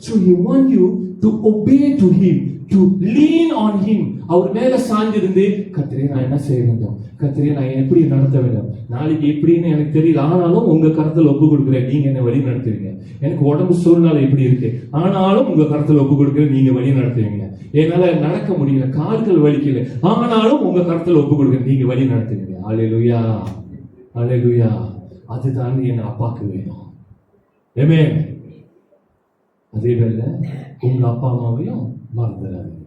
So he want you to obey to him, to lean on him. அவர் மேல சாஞ்சிருந்து, கர்த்தரே நான் என்ன செய்ய வேண்டும், கர்த்தரே நான் எப்படி நடத்த வேண்டும், நாளைக்கு எப்படின்னு எனக்கு தெரியல, ஆனாலும் உங்க கருத்துல ஒப்பு கொடுக்குறேன், நீங்க என்ன வழி நடத்துவீங்க. எனக்கு உடம்பு சூழ்நிலை எப்படி இருக்கு, ஆனாலும் உங்க கருத்துல ஒப்பு கொடுக்குறேன், நீங்க வழி நடத்துவீங்க. என்னால நடக்க முடியல, கால்கள் வலிக்கல, ஆனாலும் உங்க கருத்துல ஒப்பு கொடுக்குறேன், நீங்க வழி நடத்துவீங்க. அல்லேலூயா, அல்லேலூயா. அதுதான் என் அப்பாக்கு வேணும். ஆமென். அதே வேளை உங்க அப்பா அம்மாவையும் மறந்துடாதீங்க.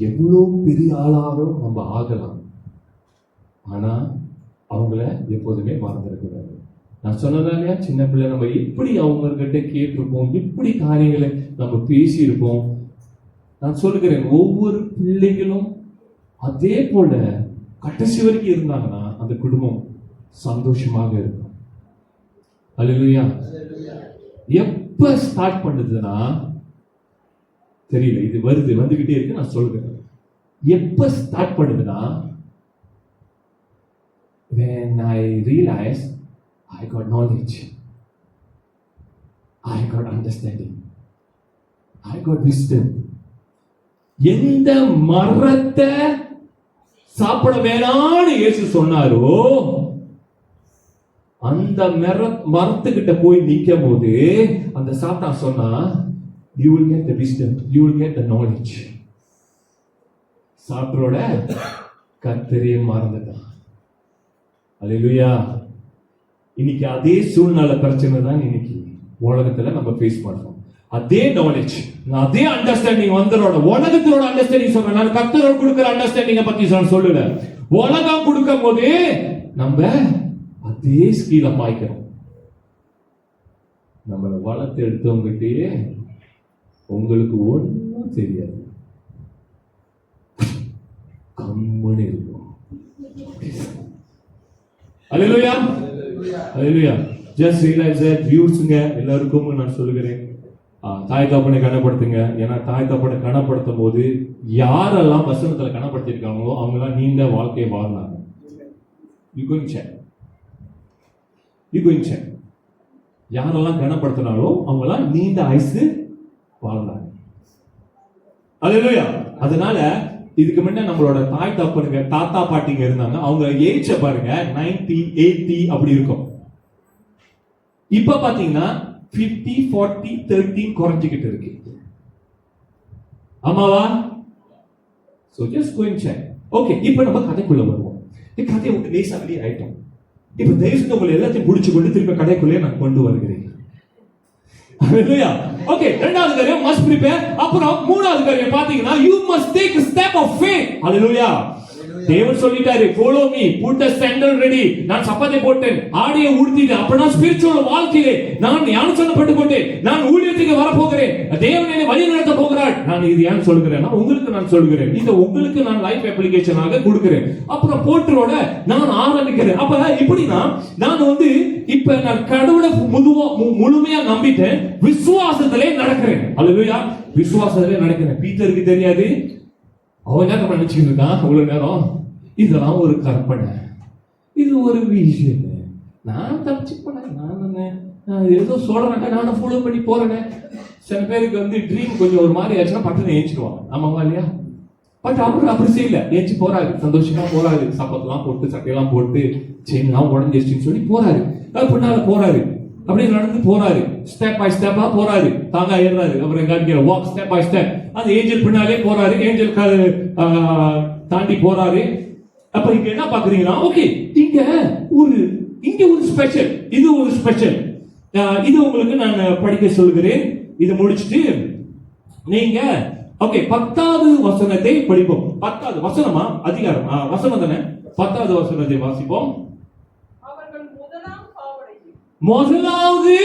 எவ்வளோ பெரிய ஆளாக நம்ம ஆகலாம், ஆனா அவங்கள எப்போதுமே மறந்துடக்கூடாது. நான் சொன்னதா இல்லையா, சின்ன பிள்ளை நம்ம எப்படி அவங்ககிட்ட கேட்டிருப்போம், எப்படி காரியங்களை நம்ம பேசியிருப்போம். நான் சொல்லுகிறேன், ஒவ்வொரு பிள்ளைகளும் அதே போல கடைசி வரைக்கும் இருந்தாங்கன்னா அந்த குடும்பம் சந்தோஷமாக இருக்கும். அல்லேலூயா. எப்ப ஸ்டார்ட் பண்ணுதுன்னா தெரியல, இது வந்துகிட்டே இருக்கு. நான் சொல்லுகிறேன், எப்ப ஸ்டார்ட் பண்ணுதுன்னா, when I realized I got knowledge, I got understanding, I got wisdom. எந்த மரத்தை சாப்பிட வேணான்னு இயேசு சொன்னாரோ அந்த மரத்துக்கிட்ட போய் நிற்கும் போது அந்த சாத்தான் சொன்னா, you will get the wisdom, you will get the knowledge. சாப்பிட்றோட கர்த்தரே மறந்துட்டான். அல்லேலூயா. இன்னைக்கு அதே சூழ்நிலை பிரச்சனை தான் இன்னைக்கு உலகத்துல நம்ம ஃபேஸ் பண்றோம். அதே நாலேஜ், அதே அண்டர்ஸ்டாண்டிங் வந்துரோட உலகத்தோட அண்டர்ஸ்டாண்டிங் சொல்றேன். நான் கர்த்தரோட கொடுக்கிற அண்டர்ஸ்டாண்டிங்கை பத்தி சொல்லல. உலகம் கொடுக்கும் போது நம்ம அதே ஸ்கீல பாய்க்கிறோம். நம்மளை வளர்த்து எடுத்தவங்கிட்டே உங்களுக்கு ஒன்றும் தெரியாது, கம்முன்னு இருக்கும். அல்லேலூயா. அல்லேலூயா. ஜஸ்ட் ரியலைஸ் தட் வியூஸ்ங்க எல்லாருக்கும் நான் சொல்லுகிறேன், தாய் தகப்பனை கனப்படுத்துங்க. ஏன்னா தாய் தகப்பனை கனப்படுத்தும் போது யாரெல்லாம் வசனத்துல கனப்படுத்திருக்காங்களோ அவங்கெல்லாம் நீண்ட வாழ்க்கையை வாழ்ந்தாங்க. You going check. யாரெல்லாம் கனப்படுத்தினாலும் அவங்கெல்லாம் நீண்ட ஆயுசு வாழ்ந்தாங்க. அல்லேலூயா. அதனால இதுக்கு முன்ன நம்மளோட தாய் தகப்பனுங்க தாத்தா பாட்டிங்க இருந்தாங்க, அவங்க ஏஜ் பாருங்க 90, 80 அப்படி இருக்கும். இப்ப பாத்தீங்கன்னா 50, 40, 13 குறைஞ்சிக்கிட்டு இருக்கு. ஆமாவா? So just go and check. Okay, இப்ப நம்ம கதைக்குள்ள வருவோம். இந்த கதையை விட்டு லேசா வெளியே ஆயிட்டோம். இப்ப தயவுசெய்து உங்களை எல்லாத்தையும் முடிச்சு கொண்டு திரும்ப கதைக்குள்ளே நான் கொண்டு வருகிறேன். Hallelujah. Okay, ரெண்டாவது காரியம் must prepare. அப்புறம் மூணாவது காரியம் பாத்தீங்கன்னா you must take a step of faith. Hallelujah. தேவன் சொல்லிட்டாரு, follow me, put the sandal ready. நான் சப்பாத்தை போட்டேன், ஆடையை உடுத்திட்டேன். அப்ப நான் ஸ்பிரிச்சுவல் வாழ்க்கையிலே நான் ஞானஸ்நானம் கொண்டேன், நான் ஊழியத்துக்கு வர போகிறேன், தேவன் என்னை வழி நடத்த போகிறார். நான் இது ஏன் சொல்கிறேன், உங்களுக்கு நான் சொல்கிறேன், இது உங்களுக்கு நான் லைஃப் அப்ளிகேஷனாக கொடுக்கிறேன். அப்புறம் போட்டரோட நான் ஆரம்பிக்கிறேன். அப்ப இப்படின்னா நான் இப்ப நான் கடவுளை முழுமையா நம்பிட்டேன், விசுவாசத்திலே நடக்கிறேன். அல்லேலூயா. விசுவாசத்திலே நடக்கிறேன். பீட்டருக்கு தெரியாது, அவன் என்ன நினைச்சுக்கிட்டு இருக்கான் அவ்வளவு நேரம், இதெல்லாம் ஒரு கற்பனை, இது ஒரு விஷயம், நான் தப்பிச்சு போனேன், நான் ஏதோ சொல்றேன், நானும் ஃபாலோ பண்ணி போறேன். சில பேருக்கு ட்ரீம் கொஞ்சம் ஒரு மாதிரி ஆச்சுன்னா பட்டுன்னு ஏஞ்சிடுவாங்க. ஆமாவா இல்லையா? பட் அவரு அப்படி செய்யல, ஏஞ்சி போறாரு, சந்தோஷமா போறாரு, சப்பத்தெல்லாம் போட்டு சட்டையெல்லாம் போட்டு செயின்லாம் உடஞ்சிருச்சுன்னு சொல்லி போறாரு. பின்னால போறாரு, அப்படியே நடந்து போறாரு, ஸ்டெப் பை ஸ்டெப்பா போறாரு, தாங்க ஏறாரு. அப்புறம் காட்டிக்கிற வாக் ஸ்டெப் பை ஸ்டெப். அந்த ஏஞ்சல் பின்னாலே போறாரு, ஏஞ்சல் தாண்டி போறாரு. அப்ப இங்க என்ன பாக்குறீங்கன்னா, ஓகே இங்க ஒரு ஸ்பெஷல், இது ஒரு ஸ்பெஷல். இது உங்களுக்கு நான் படிக்க சொல்கிறேன். இதை முடிச்சுட்டு நீங்க ஓகே 10வது வசனத்தை படிப்போம். 10வது வசனமா அதிகாரம் வசனம் தானே? 10வது வசனத்தை வாசிப்போம். முதலாவது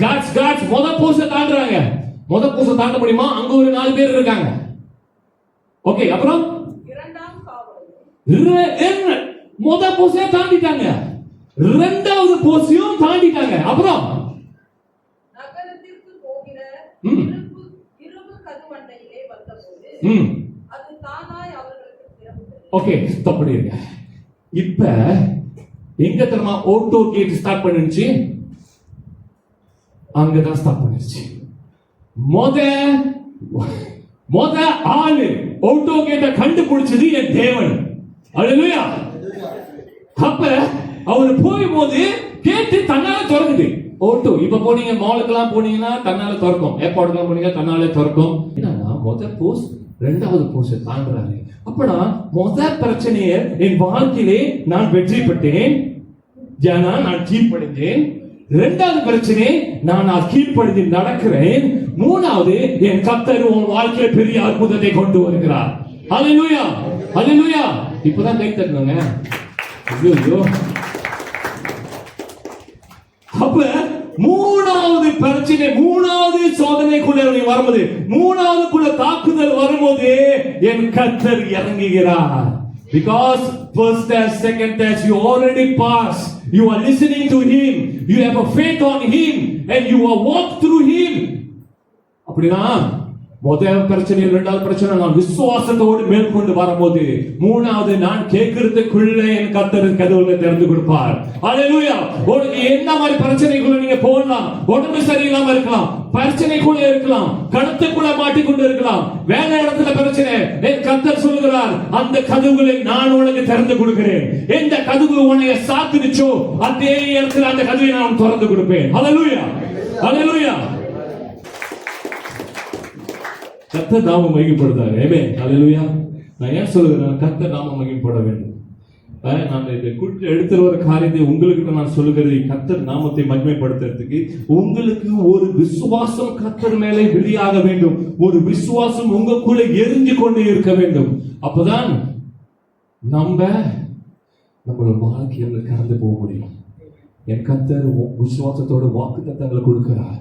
காட்ஸ் முத பூச தாண்டுறாங்க. முத பூச தாண்ட முடியுமா? அங்க ஒரு 4 பேர் இருக்காங்க. ஓகே, அப்புறம் முத பூசைய தாண்டிட்டாங்க, இரண்டாவது பூசையும் தாண்டிட்டாங்க. அப்புறம் நகரத்திற்கு போகிற இரும்பு கதவண்டையிலே வந்தபோது அது தானாய் அவர்களுக்கு திறந்தது. ஓகே, ஸ்டாப் பண்ணிருங்க. இப்ப எங்க தெரியுமா ஆட்டோ கேட் ஸ்டார்ட் பண்ணிருச்சு? அங்கதான் ஸ்டார்ட் பண்ணிருச்சு. மொத ஆளு ஆட்டோ கேட்ட கண்டுபிடிச்சது என் தேவன். அல்லேலூயா. அப்ப அவர் போகும்போது கேட்டு தன்னால திறக்குது. ஆட்டோ இப்ப போனீங்க, மாலுக்கெல்லாம் போனீங்கன்னா தன்னால திறக்கும், ஏர்போர்ட்லாம் போனீங்க தன்னாலே திறக்கும். என்னன்னா முத போஸ்ட் இரண்டாவது போஸ்ட் தாண்டுறாரு. அப்பனா முத பிரச்சனையை என் வாழ்க்கையிலே நான் வெற்றி பெற்றேன், நான் கீழ்ப்படைந்தேன். இரண்டாவது பிரச்சனை, நான் கீழ்ப்படிந்து நடக்கிறேன். மூணாவது, என் கர்த்தர் உன் வாழ்க்கையில பெரிய அற்புதத்தை கொண்டு வருகிறார். ஹல்லேலூயா, ஹல்லேலூயா. இப்பதான் கை தட்டணுங்க. ஐயோ, அப்ப மூணாவது பிரச்சனை, மூணாவது சோதனைக்குள்ள நீ வரும்போது, மூணாவதுக்குள்ள தாக்குதல் வரும்போது என் கர்த்தர் இறங்குகிறார். Because first test, second test, you already passed. You are listening to Him. You have a faith on Him, and you are walk through Him. அப்படினா முதல் பிரச்சனை, இரண்டாவது பிரச்சனை நான் விசுவாசத்தோடு மேற்கொண்டு வரும்போது, மூணாவது நான் கேட்கிறதுக்குள்ள என் கர்த்தர் கதவுகளை திறந்து கொடுப்பார். ஹல்லேலூயா. உங்களுக்கு என்ன மாதிரி பிரச்சனைக்குள்ள நீங்க போகலாம், உடம்பு சரியில்லாம இருக்கலாம், பிரச்சனைக்குள்ள இருக்கலாம், கடத்துக்குள்ள மாட்டிக்கொண்டு இருக்கலாம், வேலை இடத்துல பிரச்சனை, என் கர்த்தர் சொல்கிறார், அந்த கதவுகளை நான் உனக்கு திறந்து கொடுக்கிறேன். எந்த கதவு உன்னை சாத்துச்சோ அதே இடத்துல அந்த கதவை நான் திறந்து கொடுப்பேன். ஹல்லேலூயா, ஹல்லேலூயா. கர்த்தர் நாமம் மகிமைப்படுத்தார். ஆமென், ஹல்லேலூயா. நான் ஏன் சொல்லுகிறேன், கர்த்தர் நாமம் மகிமைப்பட வேண்டும். நான் இதை எடுத்துற ஒரு காரியத்தை உங்களுக்கு நான் சொல்லுகிறது, கர்த்தர் நாமத்தை மகிமைப்படுத்துறதுக்கு உங்களுக்கு ஒரு விசுவாசம் கர்த்தர் மேலே வெளியாக வேண்டும். ஒரு விசுவாசம் உங்களுக்குள்ள எரிஞ்சு கொண்டு இருக்க வேண்டும். அப்பதான் நம்மளோட வாழ்க்கையில கடந்து போக முடியும். என் கர்த்தர் விசுவாசத்தோட வாக்குத்தத்தங்களை கொடுக்கிறார்.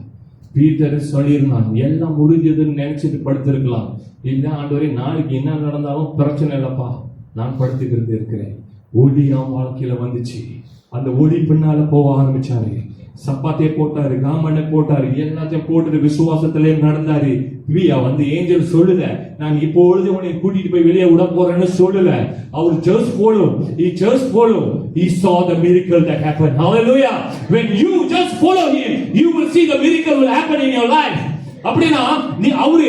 பீட்டர் சொல்லியிருந்தான், எல்லாம் முடிஞ்சதுன்னு நினைச்சிட்டு படுத்திருக்கலாம். இல்ல ஆண்டவரே, நாளைக்கு என்ன நடந்தாலும் பிரச்சனை இல்லப்பா, நான் படுத்துக்கிறது இருக்கிறேன். ஒளி அவன் வாழ்க்கையில வந்துச்சு. அந்த ஒளி பின்னால போக ஆரம்பிச்சாரு. சப்பாத்தியை போட்டாரு, காமனை போட்டாரு, எல்லாத்தையும் போட்டுட்டு விசுவாசத்திலே நடந்தாரு. வந்து ஏஞ்சல் சொல்லுல, நான் இப்பொழுது உன்னை கூட்டிட்டு போய் வெளியே விட போறேன்னு சொல்லல. அவர் just follow, he just follow, he saw the miracle that happened. Hallelujah. When you just follow him, you will see the miracle will happen in your life. அப்படினா நீ அவரு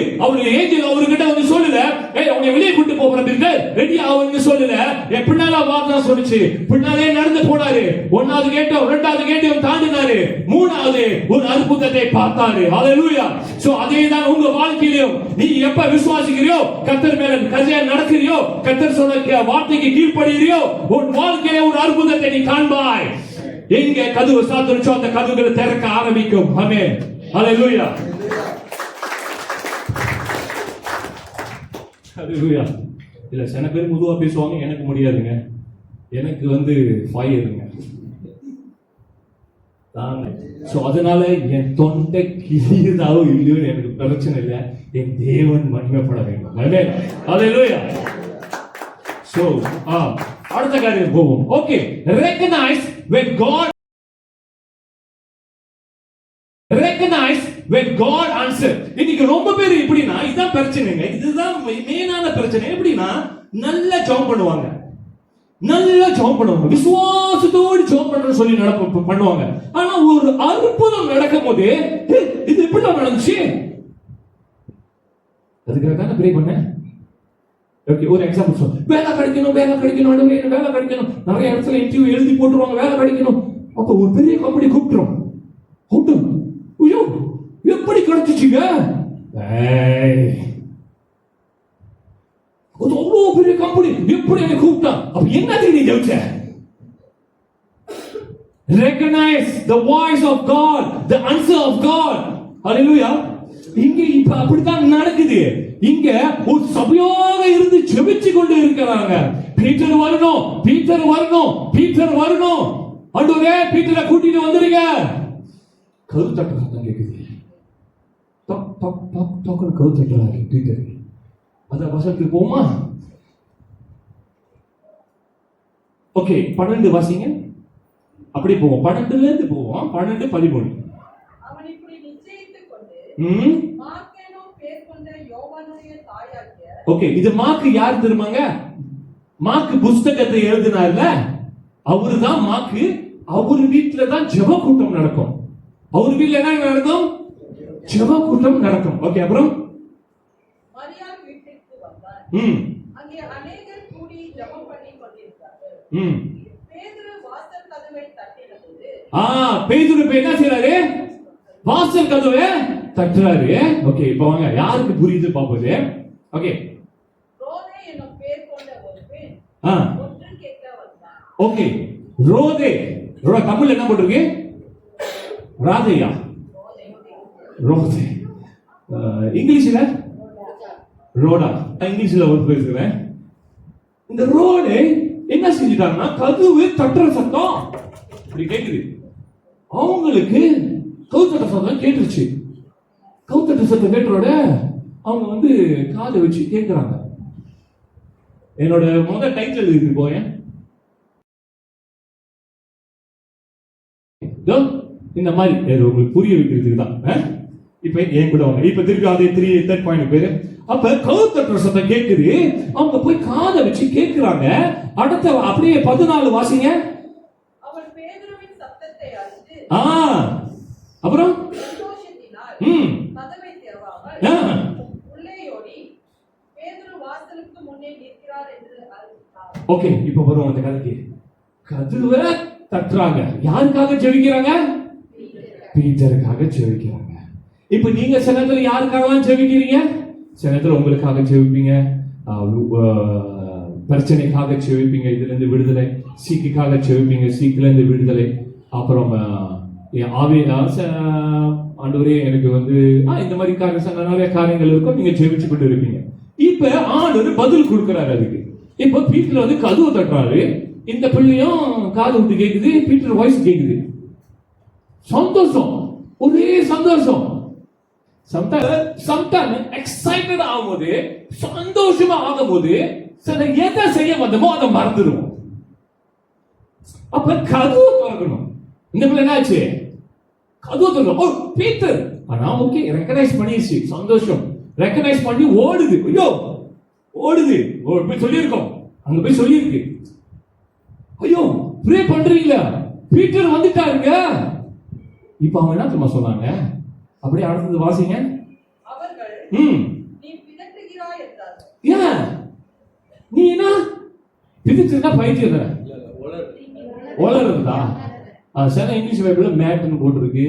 ஏஞ்சல் அவர்கிட்ட வந்து சொல்லல, ஏய் உன்னை வெளியே கூட்டி போறதுக்கு ரெடி ஆவன்னு சொல்லல. எப்படினால வார்த்தை சொல்லுச்சு, பின்னாலே நடந்து போனாரு. ஒன்னாவது கேட்டோம், இரண்டாவது கேட்டோம் தாண்டினாரு, மூணாவது ஒரு அற்புதத்தை பார்த்தாரு. ஹல்லேலூயா. சோ அதேதான் உங்க வாழ்க்கையிலும் நீ எப்ப விசுவாசிக்கிறியோ, கர்த்தர் மேல கஜையா நடக்கிறியோ, கர்த்தர் சொன்ன வார்த்தைக்கு கீழ்ப்படிறியோ, உன் வாழ்க்கையில ஒரு அற்புதத்தை நீ காண்பாய். எங்க கதவு சாத்துச்சோ அந்த கதவுகளை திறக்க ஆரம்பிக்கும். ஆமென், ஹல்லேலூயா. ஹல்லேலூயா. இல்ல சில பேர் பொதுவா பேசுவாங்க, எனக்கு முடியாதுங்க, எனக்கு ஃபயருங்க தாங்க. சோ அதனால என் தொண்டை கிழியதாவோ இல்லையோ எனக்கு பிரச்சனை இல்லை, என் தேவன் மகிமைப்பட வேண்டும். ஆமென், ஹல்லேலூயா. சோ அடுத்த காரியம் போவோம். Okay, recognize when God answer. இன்னைக்கு ரொம்ப பேர் எப்படின்னா, இதான் பிரச்சனைங்க, இதுதான் மெயினான பிரச்சனை. எப்படின்னா நல்லா ஜெபம் பண்ணுவாங்க, விசுவாசத்தோடு ஜெபம் பண்றன்னு சொல்லி பண்ணுவாங்க. ஆனா ஒரு அற்புதம் நடக்கும் போது, இது எப்படி நடந்துச்சு, அதுக்காக தான் ப்ரே பண்ணேன். ஓகே, ஒரு எக்ஸாம்பிள் சொல்றேன். வேலை கிடைக்கணும், வேலை கிடைக்கணும், நிறைய இடத்துல இன்டர்வியூ எழுதி போட்டுருவாங்க, வேலை கிடைக்கணும். அப்ப ஒரு பெரிய கம்பெனி கூப்பிட்டுரும், ஐயோ எப்படி கிடைச்சிச்சுங்க, அவ்வளோ பெரிய கம்பெனி எப்படி என்ன கூப்பிட்டான், அப்ப என்ன நீ ஜெபிச்ச? Recognize the voice of God, the answer of God. Hallelujah. இங்க இப்ப அப்படித்தான் நடக்குது. இங்க ஒரு சபையாக இருந்து ஜெபிச்சு கொண்டு இருக்கிறாங்க. பீட்டர் வரணும், ஆண்டவரே பீட்டரை கூட்டிட்டு வந்துருங்க. கதவு தட்டுற சத்தம் கேக்குது. டக் டக் டக் டக் கதவு தட்டுறாரு பீட்டர். அந்த வசனத்துக்கு போமா? ஓகே, 12 வாசிங்க. அப்படி போவோம், 12ல இருந்து போவோம். 12, 13. அவன் இப்படி நிச்சயித்துக் கொண்டு மார்க்கேனும் பேர் கொண்ட யோவானுடைய தாயாகிய. ஓகே, இது மார்க் யார் தெரியுமாங்க? மார்க் புத்தகத்தை எழுதினார்ல, அவருதான் மார்க். அவர் வீட்டுல தான் ஜெப கூட்டம் நடக்கும். அவர் வீட்டுல என்ன நடக்கும்? ஜெப கூட்டம் நடக்கும். ஓகே, அப்புறம் மரியாள் வீட்டுக்கு வந்தார். அங்கே अनेகர் கூடி ஜெபம் பண்ணி கொண்டிருந்தார்கள். பேதுரு வாசல் கதவை தட்டினபோது, பேதுரு என்ன செய்றாரு? வாசல் கதவை தட்டுறாரு. ஓகே, இப்போ வாங்க, யாருக்கு புரியுது பாப்போது. ஓகே, ரோதே என்னும் பேர் கொண்ட ஒரு பெண் ஒன்று கேட்க வந்தார். ஓகே, ரோதே தமிழ்ல என்ன போட்டுருக்கு? ராதையா, ரோதே. இங்கிலீஷ்ல ரோடா. இங்கிலீஷ்ல ஒரு பேசுறேன். இந்த ரோடு என்ன செஞ்சுட்டாங்கன்னா கதவு தட்டுற சத்தம் இப்படி கேக்குது. அவங்களுக்கு கவுத்தட்ட சத்தம் கேட்டுருச்சு. கவுத்தட்ட சத்தம் கேட்டோட அவங்க வந்து காதை வச்சு கேட்கிறாங்க. என்னோட முதல் டைட்டில் இருக்கு போயேன். இந்த மாதிரி உங்களுக்கு புரிய வைக்கிறதுக்கு தான். இப்ப ஏன் கூட வாங்க. இப்ப திருப்பி அதே 3 பாயிண்ட் பேரு. அப்ப கவுத்தட்டுற சத்தம் கேட்குது. அவங்க போய் காதை வச்சு கேட்கிறாங்க. அடுத்த அப்படியே 14 வாசிங்க. அவள் பேதுருவின் சத்தத்தை அறிந்து அப்புறம் சந்தோஷத்தினால் கதவை திறவாமல் உள்ளே ஓடி பேதுரு வாசலுக்கு முன்னே நிற்கிறார் என்று அறிவித்தார். ஓகே, இப்ப வரும் அந்த கதைக்கு. கதவை தட்டுறாங்க. யாருக்காக ஜெபிக்கிறாங்க? பீட்டருக்காக ஜெபிக்கிறாங்க. இப்ப நீங்க சில நேரத்துல யாருக்காகலாம் ஜெபிக்கிறீங்க? சில நேரத்துல உங்களுக்காக ஜெபிப்பீங்க, பிரச்சனைக்காக ஜெபிப்பீங்க, இதுல இருந்து விடுதலை. சீக்குக்காக ஜெபிப்பீங்க, சீக்குல இருந்து விடுதலை. அப்புறம் ஆண்டவரே எனக்கு வந்து இந்த மாதிரி நிறைய காரியங்கள் இருக்கும். நீங்க ஜெபிச்சு கொண்டு இருப்பீங்க. இப்ப ஆண்டவர் பதில் கொடுக்கிறாரு அதுக்கு. இப்ப பீட்டர் வந்து கதவு தட்டுறாரு. இந்த பிள்ளையும் காது விட்டு கேக்குது, பீட்டர் வாய்ஸ் கேக்குது. சந்தோஷம், ஒரே சந்தோஷம். சம்டைம் எக்ஸைட்டட் ஆகும்போது, சந்தோஷமா ஆகும்போது சில எதை செய்ய வந்தமோ அதை மறந்துடுவோம். அப்ப கதவு திறக்கணும். இந்த பிள்ளை என்னாச்சு? கதவு திறக்கணும். ஓ பீட்டர், ஆனா ஓகே ரெக்கனைஸ் பண்ணிடுச்சு. சந்தோஷம், ரெக்கனைஸ் பண்ணி ஓடுது. ஐயோ ஓடுது. போய் சொல்லியிருக்கோம், அங்க போய் சொல்லியிருக்கு. ஐயோ ப்ரே பண்றீங்களா? பீட்டர் வந்துட்டாருங்க. இப்ப அவங்க என்ன தெரியுமா சொன்னாங்க? அப்படியே அடுத்தது வாசிங்க. அவர்கள் நீ பிதற்றுகிறாய் என்றார். ஏன் நீ என்ன பிதற்றுனா? பைத்தியம் தானே, ஒளருதா? சில இங்கிலீஷ் பைபிள்ல மேட்னு போட்டிருக்கு.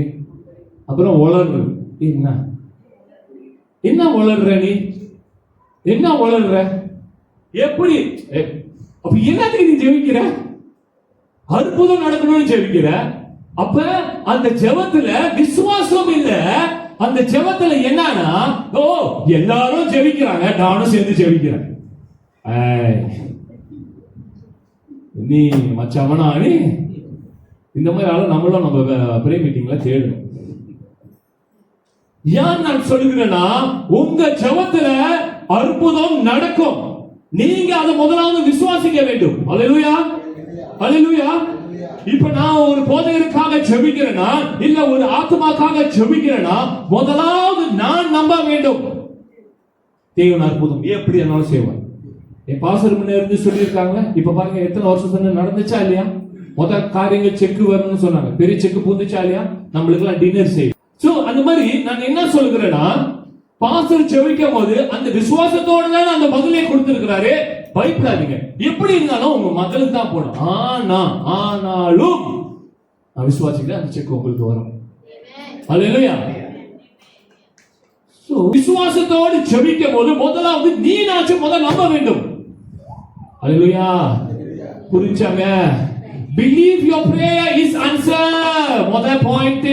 அப்புறம் ஒளர்றது. என்ன ஒளர்ற நீ? என்ன ஒளர்ற? எப்படி? அப்ப என்னத்துக்கு நீ ஜெபிக்கிற? அற்புதம் நடக்கணும்னு ஜெபிக்கிற. அப்ப அந்த ஜெபத்துல விசுவாசம் இல்ல. அந்த ஜெபத்துல என்னன்னா, ஓ எல்லாரும் ஜெபிக்கிறாங்க, நானும் சேர்ந்து ஜெபிக்கிறேன். நீ மச்சவனா நீ? இந்த மாதிரி ஆளு நம்மளும் நம்ம பிரே மீட்டிங்ல தேடணும். ஏன் நான் சொல்லுகிறேன்னா, உங்க ஜெபத்துல அற்புதம் நடக்கும். நீங்க அதை முதலாவது விசுவாசிக்க வேண்டும். அல்லேலூயா, அல்லேலூயா. இப்ப நான் ஒரு போதகருக்காக ஜெபிக்கிறேனா, இல்ல ஒரு ஆத்மாக்காக ஜெபிக்கிறேனா, முதலாவது நான் நம்ப வேண்டும். தேவன் அற்புதம் எப்படி என்னாலும் செய்வார். என் பாஸ்டர் முன்ன இருந்து சொல்லியிருக்காங்க. இப்ப பாருங்க எத்தனை வருஷம் நடந்துச்சா இல்லையா? முதல் காரியங்கள் செக் வரணும்னு சொன்னாங்க. பெரிய செக் பூந்துச்சா இல்லையா? நம்மளுக்கு எல்லாம் டின்னர் செய்யும். சோ அந்த மாதிரி நான் என்ன சொல்லுகிறேன்னா, பாஸ்டர் ஜெபிக்கும் போது அந்த விசுவாசத்தோட தான் அந்த பதிலை கொடுத்திருக்கிறாரு. பயப்படாதீங்க. எப்படி இருந்தாலும் உங்க மகளுக்கு தான் போடும். ஆனாலும் நான் விசுவாசிக்கிறேன், அந்த செக் உங்களுக்கு வரும். அல்லேலூயா. சோ விசுவாசத்தோடு ஜெபிக்கும் போது முதலாவது நீனாச்சும் முதல்ல நம்ப வேண்டும். அல்லேலூயா. புரிஞ்சாங்க? Believe your prayer is answered. முதல் point.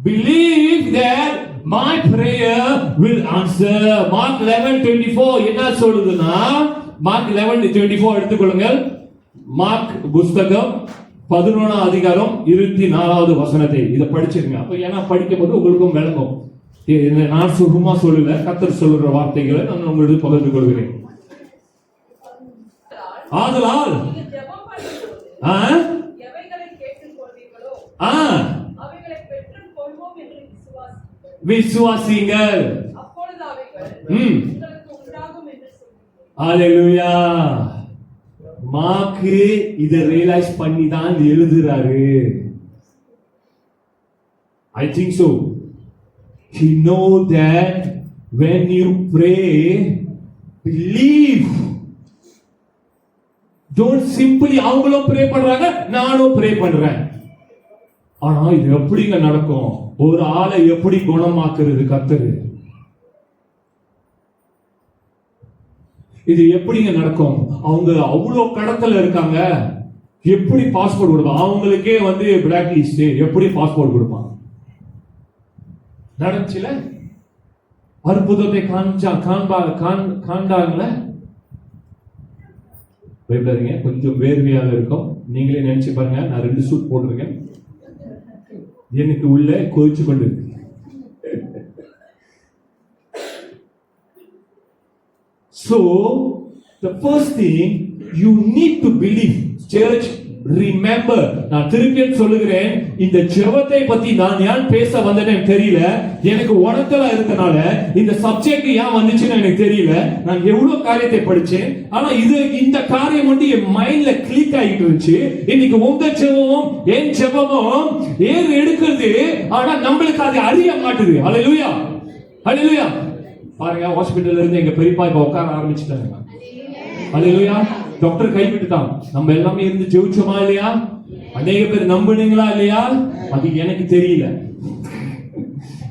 Believe that my prayer will answer. Mark 11:24 என்ன சொல்லுதுன்னா, Mark 11:24 எடுத்துக்கொள்ளுங்கள். மார்க் புத்தகம் 11ஆம் அதிகாரம் 24வது வசனத்தை இத படிச்சிருங்க. அப்ப ஏன்னா படிக்கும் போது உங்களுக்கும் விளங்கும். நான் சும்மா சொல்லல, கர்த்தர் சொல்லுற வார்த்தைகளை நான் உங்களுக்கு பகிர்ந்து கொள்கிறேன். ஆதலால் எவைகளை கேட்டுக்கொள்வீர்களோ அவைகளை பெற்றுக் கொள்வோம் என்று விசுவாசிங்கள். அப்பொழுது அவைகள் உங்களுக்கு உண்டாகும் என்று சொல்லுங்கள். அல்லேலூயா. மார்க் இத ரியலைஸ் பண்ணி தான் எழுதுறாரு. I think so. He know that when you pray, believe. Don't simply அவங்களும் ப்ரே பண்றாங்க, நானும் ப்ரே பண்றேன். ஆனா இது எப்படிங்க நடக்கும்? ஒரு ஆளை எப்படி குணமாக்குறது கர்த்தர்? இது எப்படிங்க நடக்கும்? அவங்க அவ்வளவு கடத்தல இருக்காங்க. எப்படி பாஸ்போர்ட் கொடுப்பான்? அவங்களுக்கே வந்து பிளாக் லிஸ்ட், எப்படி பாஸ்போர்ட் கொடுப்பான்? நடந்துச்சுல, அற்புதத்தை காண்டாங்கல. பயப்படாதீங்க, கொஞ்சம் வேர்வையாக இருக்கும். நீங்களே நினைச்சு பாருங்க, நான் 2 சூட் போட்டிருக்கேன், எனக்கு உள்ள கொதிச்சு கொண்டு இருக்கு. So the first thing you need to believe, church, remember. நான் திருப்பி சொல்லுகிறேன், இந்த ஜெபத்தை பத்தி நான் ஏன் பேச வந்தேன்னு எனக்கு தெரியல. எனக்கு உணர்த்தலா இருக்கனால இந்த சப்ஜெக்ட் ஏன் வந்துச்சுன்னு எனக்கு தெரியல. நான் எவ்வளவு காரியத்தை படிச்சேன், ஆனா இந்த காரியம் வந்து என் மைண்ட்ல கிளிக் ஆகிட்டு இருந்துச்சு. இன்னைக்கு உங்க ஜெபமும் என் ஜெபமும் ஏறு எடுக்கிறது, ஆனா நம்மளுக்கு அது அறிய மாட்டுது. ஹல்லேலூயா, ஹல்லேலூயா. பாருங்க, ஹாஸ்பிட்டல்ல இருந்து எங்க பெரியப்பா இப்ப உட்கார ஆரம்பிச்சுட்டாங்க. ஹல்லேலூயா. டாக்டர் கைவிட்டுட்டான். நம்ம எல்லாமே இருந்து ஜெபிச்சோமா இல்லையா? அநேக பேர் நம்புனீங்களா இல்லையா? அது எனக்கு தெரியல.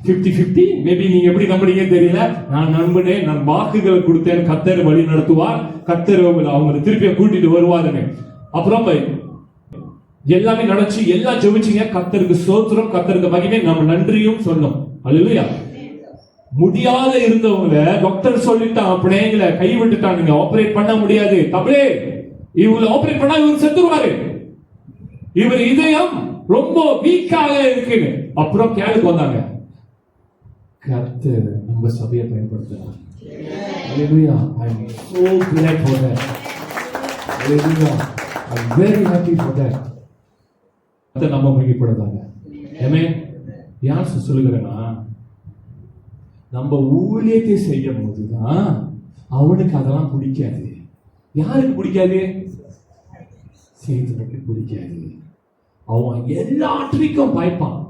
50-50 மேபி நீங்க எப்படி நம்புறீங்கன்னு தெரியல. நான் நம்பினேன், நான் வாக்குகளை கொடுத்தேன், கர்த்தர் வழி நடத்துவார், கர்த்தர் அவங்களை திருப்பி கூட்டிட்டு வருவாருன்னு. அப்புறம் எல்லாமே நடந்துச்சு, எல்லாம் ஜெபிச்சீங்க, கர்த்தருக்கு ஸ்தோத்திரம், கர்த்தருக்கு மகிமை, நம்ம நன்றியும் சொன்னோம். ஹல்லேலூயா. முடியாத இருந்தவங்க டாக்டர் சொல்லிட்டான், அப்படியே கைவிட்டுட்டானுங்க, ஆபரேட் பண்ண முடியாது. தப்பே, இவங்களை ஆபரேட் பண்ணா இவர் செத்துருவாரு, இவர் இதயம் ரொம்ப வீக்காக இருக்குன்னு. அப்புறம் கேளுக்கு வந்தாங்க, கர்த்தர் நம்ம சபையை பயன்படுத்துறார். Hallelujah. I am so glad for that. Hallelujah. I am very happy for that. கர்த்தர் நம்ம மகிமைப்படுறாங்க. ஆமென். யார் சொல்லுகிறேன்னா, நம்ம ஊழியத்தை செய்யும் போதுதான் அவனுக்கு அதெல்லாம் பிடிக்காது. யாருக்கு பிடிக்காது? சேதனுக்கு பிடிக்காது. அவன் எல்லாற்றுக்கும் பயப்பான்.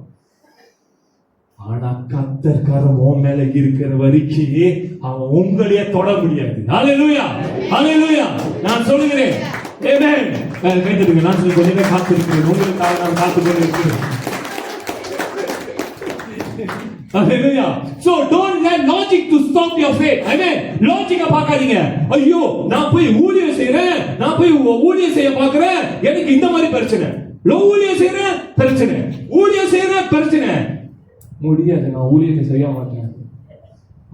ஆனா கர்த்தர் கரம் உன் மேல இருக்கிற வரைக்கும் அவன் உங்களையே தொட முடியாது. ஹல்லேலூயா, ஹல்லேலூயா. நான் சொல்லுகிறேன், ஆமென். கேட்டுடுங்க, நான் சொல்லி கொஞ்ச நேரம் காத்திருக்கிறேன், உங்களுக்காக நான் காத்துக் கொண்டிருக்கிறேன். Hallelujah. So don't let logic to stop your faith. Amen. Logic பார்க்காதீங்க. ஐயோ, நான் போய் ஊழியம் செய்றேன், நான் போய் ஊழியம் செய்ய பார்க்கறேன், எனக்கு இந்த மாதிரி பிரச்சனை. ஊழியம் செய்றேன் பிரச்சனை, ஊழியம் செய்றேன் பிரச்சனை. முடியாது, நான் ஊழியத்தை செய்ய மாட்டேன்.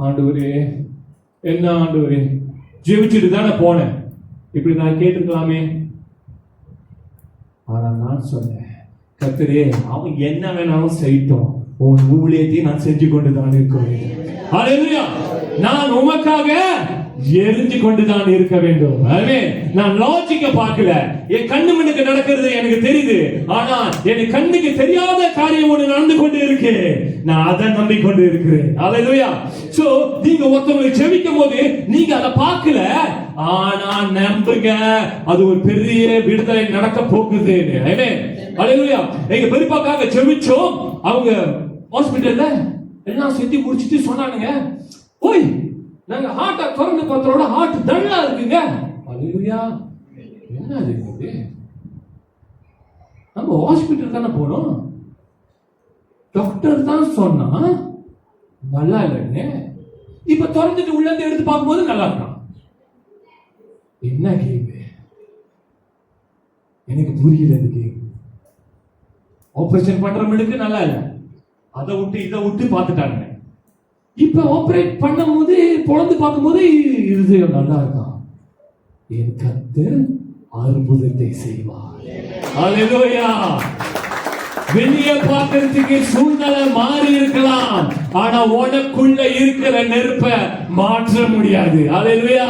ஆண்டவரே, என்ன ஆண்டவரே, ஜெபிச்சிட்டு தானே போனேன், இப்படி நான் கேட்டிருக்கலாமே. ஆனா நான் சொன்னேன், கர்த்தரே, அவன் என்ன வேணாலும் செய்யட்டும், உன் ஊழியத்தை நான் செஞ்சு கொண்டுதான் இருக்க வேண்டும். ஹல்லேலூயா. நான் உமக்காக எரிஞ்சு கொண்டுதான் இருக்க வேண்டும். ஆமென். நான் லாஜிக்க பார்க்கல, என் கண்ணு முன்னுக்கு நடக்கிறது எனக்கு தெரியுது, ஆனா என் கண்ணுக்கு தெரியாத காரியம் ஒன்று நடந்து கொண்டு இருக்கு, நான் அதை நம்பிக்கொண்டு இருக்கிறேன். ஹல்லேலூயா. சோ நீங்க ஒருத்தவங்களை ஜெபிக்கும் போது நீங்க அதை பார்க்கல, ஆனா நம்புங்க, அது ஒரு பெரிய விடுதலை நடக்க போகுது. ஆமென். ஹல்லேலூயா. எங்க பெரியப்பாக்காக ஜெபிச்சோம், அவங்க ஹாஸ்பிடல்ல எல்லாம் செஞ்சு முடிச்சிட்டு சொன்னானுங்க, ஓய், நாங்க ஹார்ட்ட திறந்து பார்த்தோட ஹார்ட் டல்லா இருக்குங்க. ஹல்லேலூயா. என்ன இது? நம்ம ஹாஸ்பிடல் தானே போனோம், டாக்டர் தான் சொன்னா நல்லா இல்லைன்னு. இப்ப திறந்துட்டு உள்ள இருந்து எடுத்து பார்க்கும்போது நல்லா இருக்கான். என்ன கேள்வி? எனக்கு புரியல. ஆபரேஷன் பண்றவங்களுக்கு நல்லா இல்ல, அதை விட்டு இதை விட்டு பார்த்துட்டாங்க. இப்ப ஆபரேட் பண்ணும் போது பொழந்து பார்க்கும் போது இருதயம் நல்லா இருக்கான். என் கர்த்தர் அற்புதத்தை செய்வார். ஹல்லேலூயா. வெளியே பார்க்கிறதுக்கு சூழ்நிலை மாறி இருக்கலாம், ஆனா உனக்குள்ள இருக்கிற நெருப்ப மாற்ற முடியாது. ஹல்லேலூயா.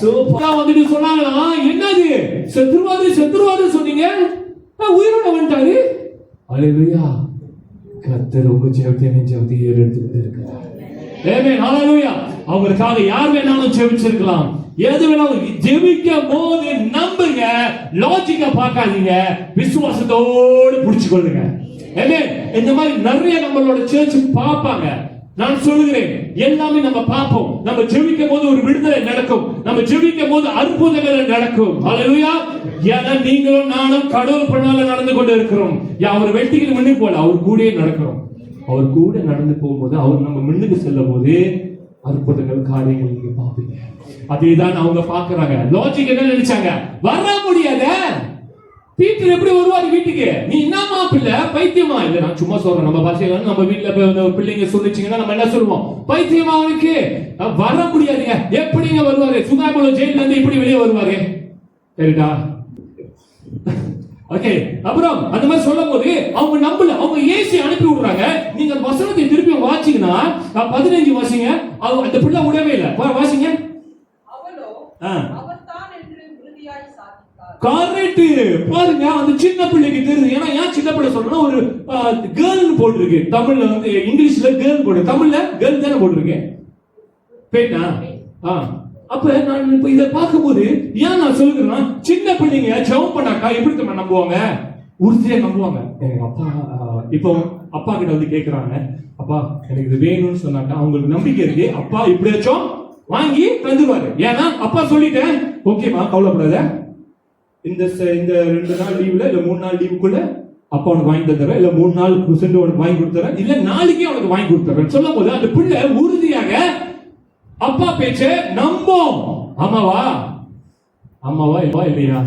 சூப்பரா வந்துட்டு சொன்னாங்களா, என்னது செத்துருவாரு சொன்னீங்க, உயிரோட வந்துட்டாரு. ஹல்லேலூயா. கர்த்தர் உங்க ஜெபத்தை ஏறெடுத்துட்டு இருக்கிறார். ஆமென். ஹல்லேலூயா. அவங்களுக்காக யார் வேணாலும் ஜெபிச்சிருக்கலாம், எது வேணாலும். ஜெபிக்கும் போது நம்புங்க, லாஜிக்க பார்க்காதீங்க, விசுவாசத்தோடு பிடிச்சு கொள்ளுங்க. ஆமென். இந்த மாதிரி நிறைய நம்மளோட சர்ச் பார்ப்பாங்க. நான் சொல்லுகிறேன், எல்லாமே நம்ம பார்ப்போம். நம்ம ஜெபிக்கும் போது ஒரு விடுதலை நடக்கும், நம்ம ஜெபிக்கும் போது அற்புதங்கள் நடக்கும். ஹல்லேலூயா. ஏன்னா நீங்களும் நானும் கடவுள் பின்னால நடந்து கொண்டு இருக்கிறோம். அவர் வெட்டிக்கு முன்னுக்கு போல, அவர் கூடயே நடக்கிறோம். அவர் கூட நடந்து போகும்போது, அவர் நம்ம முன்னுக்கு செல்லும் போது அற்புதங்கள் காரியங்கள் நீங்க பாப்பீங்க. அதேதான் அவங்க பாக்குறாங்க. லாஜிக் என்ன நினைச்சாங்க, வர முடியாத, பீட்டர் எப்படி வருவாரு வீட்டுக்கு? நீ என்னமா பிள்ளை, பைத்தியமா? இல்ல நான் சும்மா சொல்றேன், நம்ம பாஷையில நம்ம வீட்டுல பிள்ளைங்க சொல்லிச்சீங்கன்னா நம்ம என்ன சொல்லுவோம்? பைத்தியமா அவனுக்கு வர முடியாதுங்க. எப்படிங்க வருவாரு? சுகாமலம் ஜெயில இருந்து இப்படி வெளியே வருவாரு? சரிடா, ஓகே. அப்புறம் அந்த மாதிரி சொல்லும் போது அவங்க நம்பல, அவங்க ஏசி அனுப்பி விடுறாங்க. நீங்க வசனத்தை திருப்பி வாசிங்கன்னா 15 வாசிங்க. அந்த பிள்ளை விடவே இல்லை. வாசிங்க. அவளோ அவர்தான் என்று உறுதியாய் சாதித்தார். கரெக்ட். பாருங்க, அந்த சின்ன பிள்ளைக்கு தெரியுது. ஏன்னா ஏன் சின்ன பிள்ளை சொல்றேன்னா, ஒரு கேர்ள் போட்டிருக்கு தமிழ்ல, வந்து இங்கிலீஷ்ல கேர்ள் போட்டு, தமிழ்ல கேர்ள் தானே போட்டிருக்கு. பேட்டா. அப்ப நான் இப்ப இதை பார்க்கும்போது ஏன் நான் சொல்லுகிறேன்னா, சின்ன பிள்ளைங்க ஜெபம் பண்ணாக்கா எப்படி நம்ம நம்புவாங்க? உறுதியா நம்புவாங்க. எங்க அப்பா இப்போ அப்பா கிட்ட வந்து கேட்கறாங்க, அப்பா எனக்கு இது வேணும்னு சொன்னாக்கா அவங்களுக்கு நம்பிக்கை இருக்கு, அப்பா எப்படியாச்சும் வாங்கி தந்துருவாரு. ஏன்னா அப்பா சொல்லிட்டேன், ஓகேமா கவலைப்படாத, இந்த 2 நாள் லீவ்ல இல்ல 3 நாள் லீவுக்குள்ள அப்பா உனக்கு வாங்கி தந்துடுறேன், இல்ல 3 நாள் சென்று உனக்கு வாங்கி கொடுத்துறேன், இல்ல நாளைக்கே உனக்கு வாங்கி கொடுத்துறேன் சொல்லும் போது அந்த பிள்ளை உறுதியாக அப்பா பேச்ச நம்பும். ஆமாவா? ஆமாவா இல்லையா?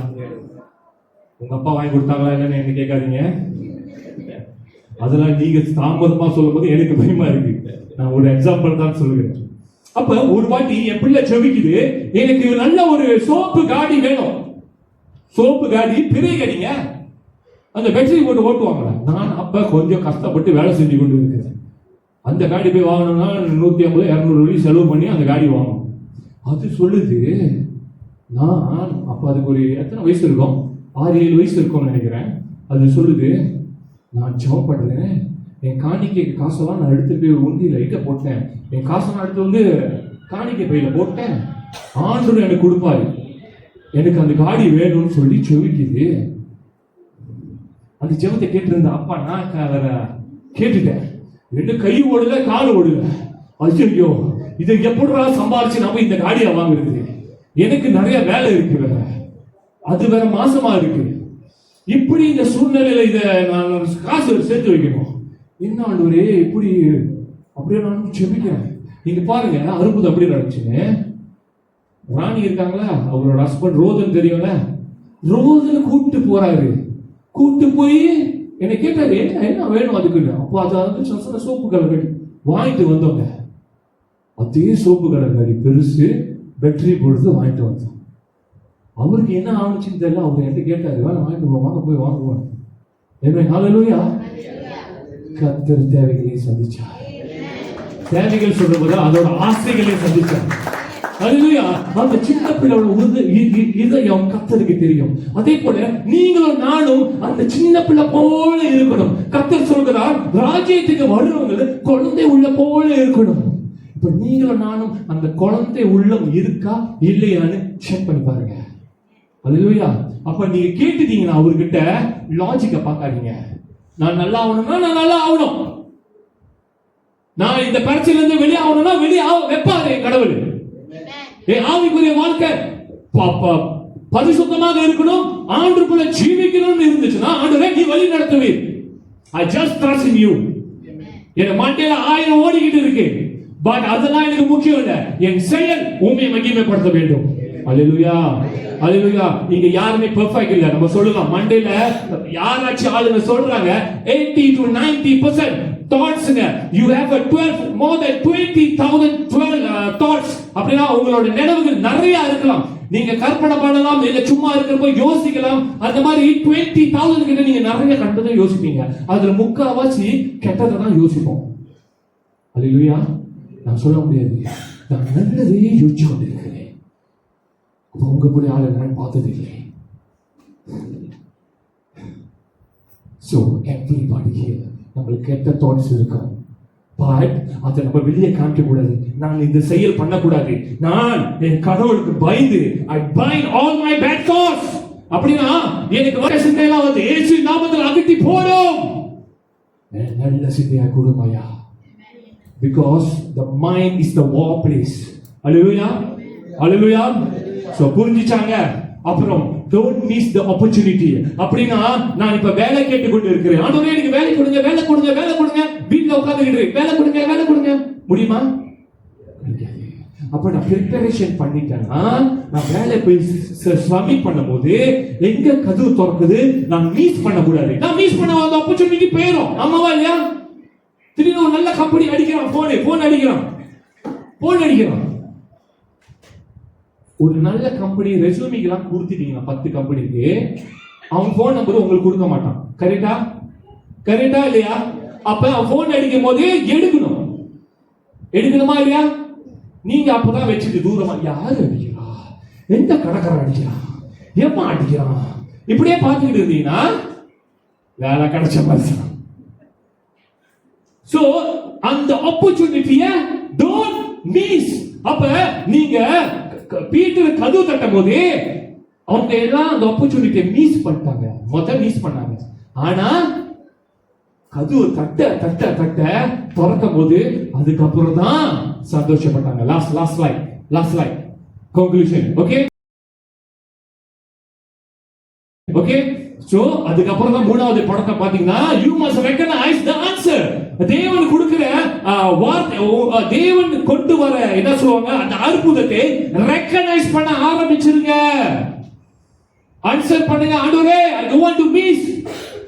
உங்க அப்பா வாங்கி கொடுத்தாங்களா இல்லன்னு என்ன கேட்காதீங்க. அதெல்லாம் நீங்க தாமதமா சொல்லும் போது எனக்கு பயமா இருக்கு. நான் ஒரு எக்ஸாம்பிள் தான் சொல்லுகிறேன். அப்ப ஒரு வாட்டி என் பிள்ளை செவிக்குது, எனக்கு நல்ல ஒரு சோப்பு காடி வேணும். சோப்பு காடி பெரிய காடிங்க, அந்த பேட்டரி போட்டு ஓட்டுவாங்க. நான் அப்ப கொஞ்சம் கஷ்டப்பட்டு வேலை செஞ்சு கொண்டு இருக்கிறேன். அந்த காடி போய் வாங்கணும்னா 150 200 செலவு பண்ணி அந்த காடி வாங்கணும். அது சொல்லுது, நான் அப்ப அதுக்கு ஒரு எத்தனை வயசு இருக்கும், 6-7 வயசு இருக்கும்னு நினைக்கிறேன். அது சொல்லுது, நான் ஜெபம் பண்றேன், என் காணிக்கை காசெல்லாம் நான் எடுத்து போய் உண்டி லைட்டை போட்டேன், என் காசெல்லாம் எடுத்து வந்து காணிக்கை பையில போட்டேன், ஆண்டவர் எனக்கு கொடுப்பாரு, எனக்கு அந்த காடி வேணும்னு சொல்லி செவிக்குது. அந்த ஜெபத்தை கேட்டிருந்த அப்பா நான் கேட்டுட்டேன். 2 கை ஓடல, கால் ஓடல. ஐயோ, இதை எப்படா சம்பாரிச்சு நம்ம இந்த காடியை வாங்குறது? எனக்கு நிறைய வேலை இருக்கு, வேற அது வேற மாசமா இருக்கு. இப்படி இந்த சூழ்நிலையில இதை நான் காசு சேர்த்து வைக்கணும். என்ன ஆண்டவரே இப்படி? அப்படியே நான் செபிக்கிறேன். நீங்க பாருங்க, அற்புதம் அப்படி நடந்துச்சுங்க. ராணி இருக்காங்களா, அவரோட ஹஸ்பண்ட் ரோதன் தெரியும்ல, ரோதனை கூப்பிட்டு போறாரு. கூப்பிட்டு போய் என்ன கேட்டாரு, என்ன வேணும் அதுக்குன்னு. அப்போ அது சோப்பு கலர் காடி வாங்கிட்டு வந்தோங்க. அதே சோப்பு கலர் காடி பெருசு, பேட்டரி பொழுது வாங்கிட்டு வந்தோம். அவருக்கு என்ன ஆனிச்சுன்னு தெரியல. அவர் என்கிட்ட கேட்டாரு, வேலை வாங்கிட்டு வாங்க, போய் வாங்குவோம். ஹல்லேலூயா. கர்த்தர் தேவைகளை சந்திச்சார். தேவைகள் சொல்றது அதோட ஆசைகளை சந்திச்சார். ஹல்லேலூயா. அந்த சின்ன பிள்ளையோட இதயம் கர்த்தருக்கு தெரியும். அதே போல நீங்களும் நானும் அந்த சின்ன பிள்ளை போல இருக்கணும். கர்த்தர் சொல்கிறார், ராஜ்யத்துக்கு வருவங்க குழந்தை உள்ள போல இருக்கணும். இப்ப நீங்களும் நானும் அந்த குழந்தை உள்ளம் இருக்கா இல்லையான்னு செக் பண்ணி பாருங்க. ஹல்லேலூயா. அப்ப நீங்க கேட்டுட்டீங்கன்னா அவர்கிட்ட லாஜிக்க பார்க்காதீங்க. நான் நல்லா ஆகணும்னா நான் நல்லா ஆகணும், நான் இந்த பிரச்சனையில இருந்து வெளியே ஆகணும்னா வெளியே வைப்பாரு கடவுள். ஆவிக்குரிய வாழ்க்கை பரிசுத்தமாக இருக்கணும், ஆண்டவருக்குள்ள ஜீவிக்கணும்னு இருந்துச்சுன்னா ஆண்டவரே நீ வழி நடத்துவீர். I just trust in you. என் மண்டையில 1000 ஓடிக்கிட்டு இருக்கு, பட் அதெல்லாம் எனக்கு முக்கியம் இல்ல. என் செயல் உண்மை மகிமைப்படுத்த வேண்டும். அல்லேலூயா, அல்லேலூயா. நீங்க யாருமே பெர்ஃபெக்ட் இல்ல. நம்ம சொல்லலாம் மண்டையில யாராச்சும் ஆளுங்க சொல்றாங்க 80 to 90% தாட்ஸ்ங்க. you have a 12 more than 20,000 thoughts. அப்படினா உங்களோட நினைவுகள் நிறைய இருக்கலாம். நீங்க கற்பனை பண்ணலாம், இல்ல சும்மா இருக்கிறப்ப யோசிக்கலாம். அந்த மாதிரி 20,000 கிட்ட நீங்க நிறைய கண்டதை யோசிப்பீங்க. அதுல முக்காவாசி கெட்டதை தான் யோசிப்போம். அல்லேலூயா. நான் சொல்ல முடியாது, நான் நல்லதையே யோசிச்சு கொண்டிருக்கிறேன். உங்க போய் ஆளை நான் பார்த்தது இல்லை. So everybody here, நம்மளுக்கு கெட்ட தாட்ஸ் இருக்கும். பட் அதை நம்ம வெளியே காமிக்க கூடாது. நான் இந்த செயல் பண்ணக்கூடாது, நான் என் கடவுளுக்கு பயந்து I bind all my bad thoughts. அப்படின்னா எனக்கு வர சிந்தையெல்லாம் வந்து இயேசு நாமத்தில் அகற்றி போடும். நல்ல சிந்தையா கொடுமையா. Because the mind is the war place. Hallelujah. Hallelujah. So புரிஞ்சிச்சாங்க. அப்புறம் don't miss the opportunity. அப்படினா நான் இப்ப வேலை கேட்டு கொண்டு இருக்கிறேன். ஆண்டவரே எனக்கு வேலை கொடுங்க, வேலை கொடுங்க, வேலை கொடுங்க. வீட்ல உட்கார்ந்துட்டு வேலை கொடுங்க, வேலை கொடுங்க. முடியுமா? அப்ப நான் ப்ரிப்பரேஷன் பண்ணிட்டேன்னா நான் வேலை போய் சப்மிட் பண்ணும்போது எங்க கதவு திறக்குது நான் மிஸ் பண்ணக்கூடாது. நான் மிஸ் பண்ண அந்த ஆப்பர்ச்சுனிட்டி போயிடும். ஆமாவா இல்லையா? திடீர்னு ஒரு நல்ல கம்பெனி அடிக்கிறான், போன் அடிக்கிறான். ஒரு நல்ல கம்பெனி ரெஸ்யூமிக்கெல்லாம் கொடுத்துட்டீங்கன்னா 10 கம்பெனிக்கு அவன் போன் நம்பர் உங்களுக்கு கொடுக்க மாட்டான். கரெக்டா இல்லையா? அப்ப அவன் போன் அடிக்கும் போது எடுக்கணுமா இல்லையா? நீங்க அப்பதான் வச்சுட்டு தூரமா யாரு அடிக்கிறா, எந்த கடைக்காரன் அடிக்கிறான், எப்ப அடிக்கிறான், இப்படியே பார்த்துக்கிட்டு இருந்தீங்கன்னா வேலை கிடைச்ச மாதிரி. சோ அந்த ஆப்பர்ச்சுனிட்டிய டோன்ட் மிஸ். அப்ப நீங்க பீட்டர் கதவு தட்டும் போது அவங்க எல்லாம் அந்த ஆப்பர்ச்சுனிட்டியை மிஸ் பண்ணாங்க. ஆனா கதவு தட்ட திறக்கும் போது அதுக்கப்புறம் தான் சந்தோஷப்பட்டாங்க. Last line conclusion. Okay so அதுக்கப்புறம் தான் மூணாவது படத்தை பாத்தீங்கன்னா you must recognize the answer. தேவன் கொடுக்கிற தேவன் கொண்டு வர என்ன சொல்லுவாங்க அந்த அற்புதத்தை ரெகக்னைஸ் பண்ண ஆரம்பிச்சிருங்க. ஆன்சர் பண்ணுங்க. ஆண்டவரே I don't want to miss.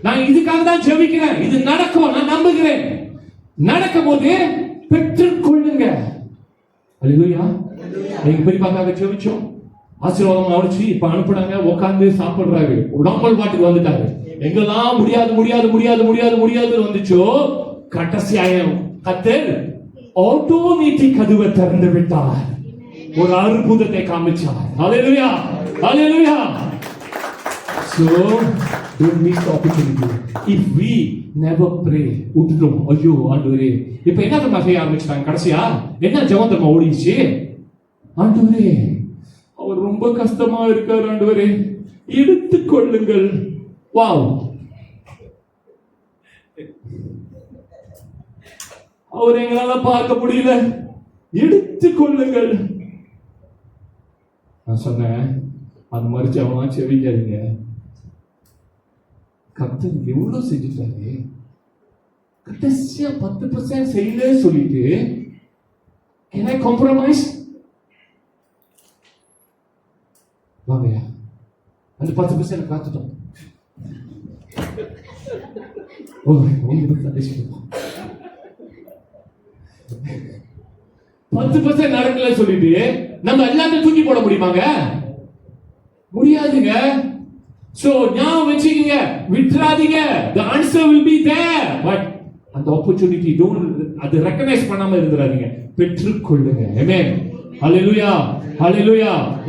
நான் இதுக்காக தான் ஜெபிக்கிறேன். இது நடக்கும், நான் நம்புகிறேன். நடக்கும்போது பெற்றுக்கொள்ளுங்க. அல்லேலூயா. நீங்க பெரியப்பாக்காக ஜெபிச்சோம், ஆசீர்வாதம் அவர்ச்சி இப்ப அனுப்புனாங்க, உட்கார்ந்து சாப்பிடுறாரு, உடம்பல் பாட்டுக்கு வந்துட்டாரு. எங்கெல்லாம் முடியாது வந்துச்சோ கடைசியாயம் கர்த்தர் ஆட்டோமேட்டிக் கதவை திறந்து விட்டார். ஒரு அற்புதத்தை காமிச்சார். ஹalleluya. So don't miss the opportunity. If we never pray, உட்டும் ஐயோ ஆண்டவரே இப்ப என்ன தெரியுமா செய்ய ஆரம்பிச்சிட்டாங்க. கடைசியா என்ன ஜெபம் தெரியுமா ஓடிச்சு? ஆண்டவரே அவர் ரொம்ப கஷ்டமா இருக்கார், ஆண்டவரே எடுத்துக்கொள்ளுங்கள். வாவ், அவர் எங்களால பார்க்க முடியல, எடுத்துக்கொள்ளுங்கள். நான் சொன்னேன் அந்த மாதிரி ஜெபம் செவிக்காதீங்க. கர்த்தர் எவ்வளவு செஞ்சுட்டாரு, கடைசியா 10% செய்யல சொல்லிட்டு can I compromise? வாங்கயா அந்த 10% காத்துட்டோம். உங்களுக்கு சந்தேஷம் 10% நடக்கல சொல்லிட்டு நம்ம எல்லாத்தையும் தூக்கி போட முடியுமாங்க? முடியாதுங்க. So ஞாபகம் வச்சுக்கங்க, விட்டுறாதீங்க. The answer will be there, but அந்த opportunity don't அது recognize பண்ணாம இருந்துறாதீங்க, பெற்றுக்கொள்ளுங்க. Amen. Hallelujah.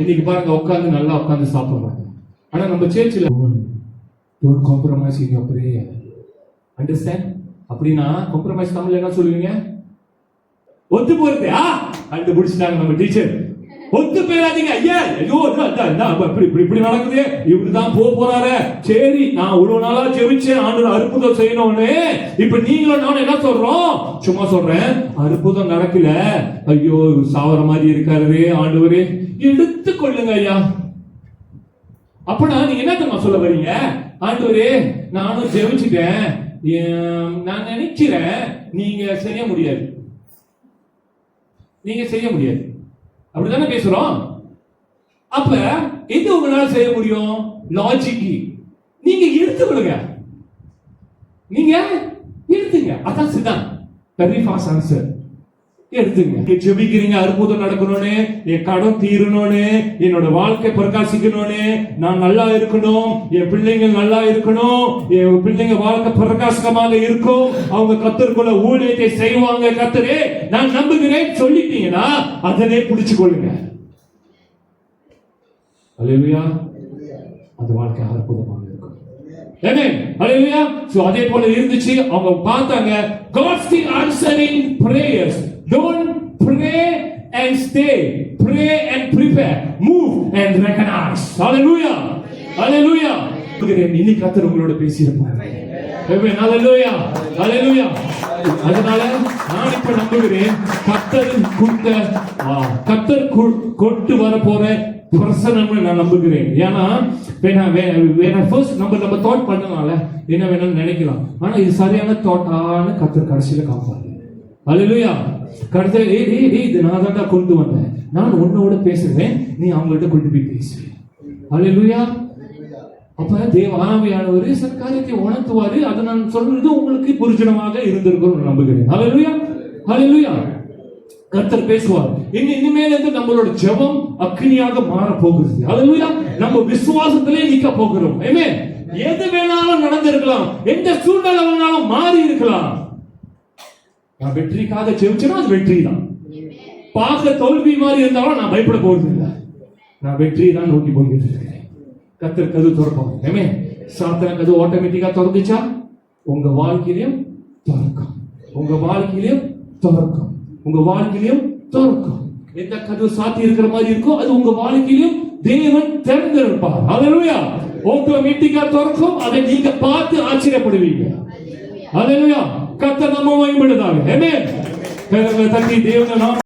இன்னைக்கு பாருங்க நல்லா உட்கார்ந்து சாப்பிடுறாங்க. ஆனா நம்ம சர்ச்சில் don't compromise in your prayer. Understand? அப்படின்னா compromise தமிழ்ல என்ன சொல்லுவீங்க? ஒத்து போறது. கண்டுபிடிச்சிட்டாங்க நம்ம டீச்சர். ஒத்து போயிடாதீங்க. ஐயோ இப்படி நடக்குது, இப்படிதான் போறாரு. சரி நான் ஒரு நாளா ஜெபிச்சேன், ஆண்டவர் அற்புதம் செய்யணும்னு. இப்ப நீங்களும் நானும் என்ன சொல்றோம்? சும்மா சொல்றேன், அற்புதம் நடக்கல, ஐயோ சாவர மாதிரி இருக்காரு, ஆண்டவரே எடுத்துக்கொள்ளுங்க ஐயா. அப்பனா நீங்க என்ன தெரியுமா சொல்ல வரீங்க? ஆண்டவரே நானும் ஜெபிச்சுட்டேன், நான் நினைக்கிறேன் நீங்க செய்ய முடியாது. அப்படிதானே பேசுறோம். அப்ப எது உங்களால செய்ய முடியும்? லாஜிக் நீங்க எடுத்துக்கொள்ளுங்க. அதான் சிதான் வெரி ஃபாஸ்ட் ஆன்சர். எடுத்துங்க. ஜெபிக்கிறீங்க அற்புதம் நடக்கணும்னு, என் கடன் தீரணும்னு, என்னோட வாழ்க்கை பிரகாசிக்கணும்னு, நான் நல்லா இருக்கணும், என் பிள்ளைங்க நல்லா இருக்கணும், என் பிள்ளைங்க வாழ்க்கை பிரகாசமாக இருக்கும், அவங்க கர்த்தருக்குள்ள ஊழியத்தை செய்வாங்க, கர்த்தரே நான் நம்புகிறேன் சொல்லிட்டீங்கன்னா அதனை பிடிச்சு கொள்ளுங்க. அல்லேலூயா. அந்த வாழ்க்கை அற்புதமாக இருக்கும். ஆமென். அல்லேலூயா. சோ அதே போல இருந்துச்சு. அவங்க பார்த்தாங்க God still answering prayers. Don't pray and stay. Pray and prepare. Move and recognize. Hallelujah. இன்னைக்கு கர்த்தர் உங்களோட பேசியிருப்பார். ஆமென். Hallelujah. அதனால நான் இப்ப நம்புகிறேன் கர்த்தர் கொண்டு வர போற பிரசனம்னு நான் நம்புகிறேன். ஏன்னா ஃபர்ஸ்ட் நம்ம தாட் பண்ணனால என்ன வேணும்னு நினைக்கலாம். ஆனா இது சரியான தாட்டான கர்த்தர் கடைசியில காப்பாரு. அல்லேலூயா. கர்த்தர் இது நான் தான் கொண்டு வந்தேன், நான் உன்னோட பேசுவேன், நீ அவங்கள்ட்ட கொண்டு போய் பேசுவேன். ஹல்லேலூயா. அப்ப தேவ ஆவியானவர் சில காரியத்தை உணர்த்துவாரு. அதை நான் சொல்றது உங்களுக்கு புரிஜனமாக இருந்திருக்கும் நம்புகிறேன். ஹல்லேலூயா, ஹல்லேலூயா. கர்த்தர் பேசுவார். இனிமேல இருந்து நம்மளோட ஜெபம் அக்னியாக மாற போகிறது. ஹல்லேலூயா. நம்ம விசுவாசத்திலே நிக்க போகிறோம். ஆமென். எது வேணாலும் நடந்திருக்கலாம், எந்த சூழ்நிலை வேணாலும் மாறி இருக்கலாம். நான் வெற்றிக்காக ஜெபிச்சேன்னா அது வெற்றி தான். பார்க்க தோல்வி மாதிரி இருந்தாலும் நான் பயப்பட போறது இல்லை. நான் வெற்றியை தான் நோக்கி போய்கிட்டு இருக்கிறேன். கர்த்தர் கதவு திறப்பாங்க. ஆமென். சாத்தான கதவு ஆட்டோமேட்டிக்கா திறந்துச்சா? உங்க வாழ்க்கையிலும் திறக்கும், உங்க வாழ்க்கையிலும் திறக்கும், உங்க வாழ்க்கையிலும் திறக்கும். எந்த கதவு சாத்தி இருக்கிற மாதிரி இருக்கோ அது உங்க வாழ்க்கையிலும் தேவன் திறந்திருப்பார். ஹல்லேலூயா. ஆட்டோமேட்டிக்கா திறக்கும். அதை நீங்க பார்த்து ஆச்சரியப்படுவீங்க. ஹல்லேலூயா. கர்த்தர் நாமம் மகிமைப்படுவதாக. ஆமென். தட்டி தேவனை நாம்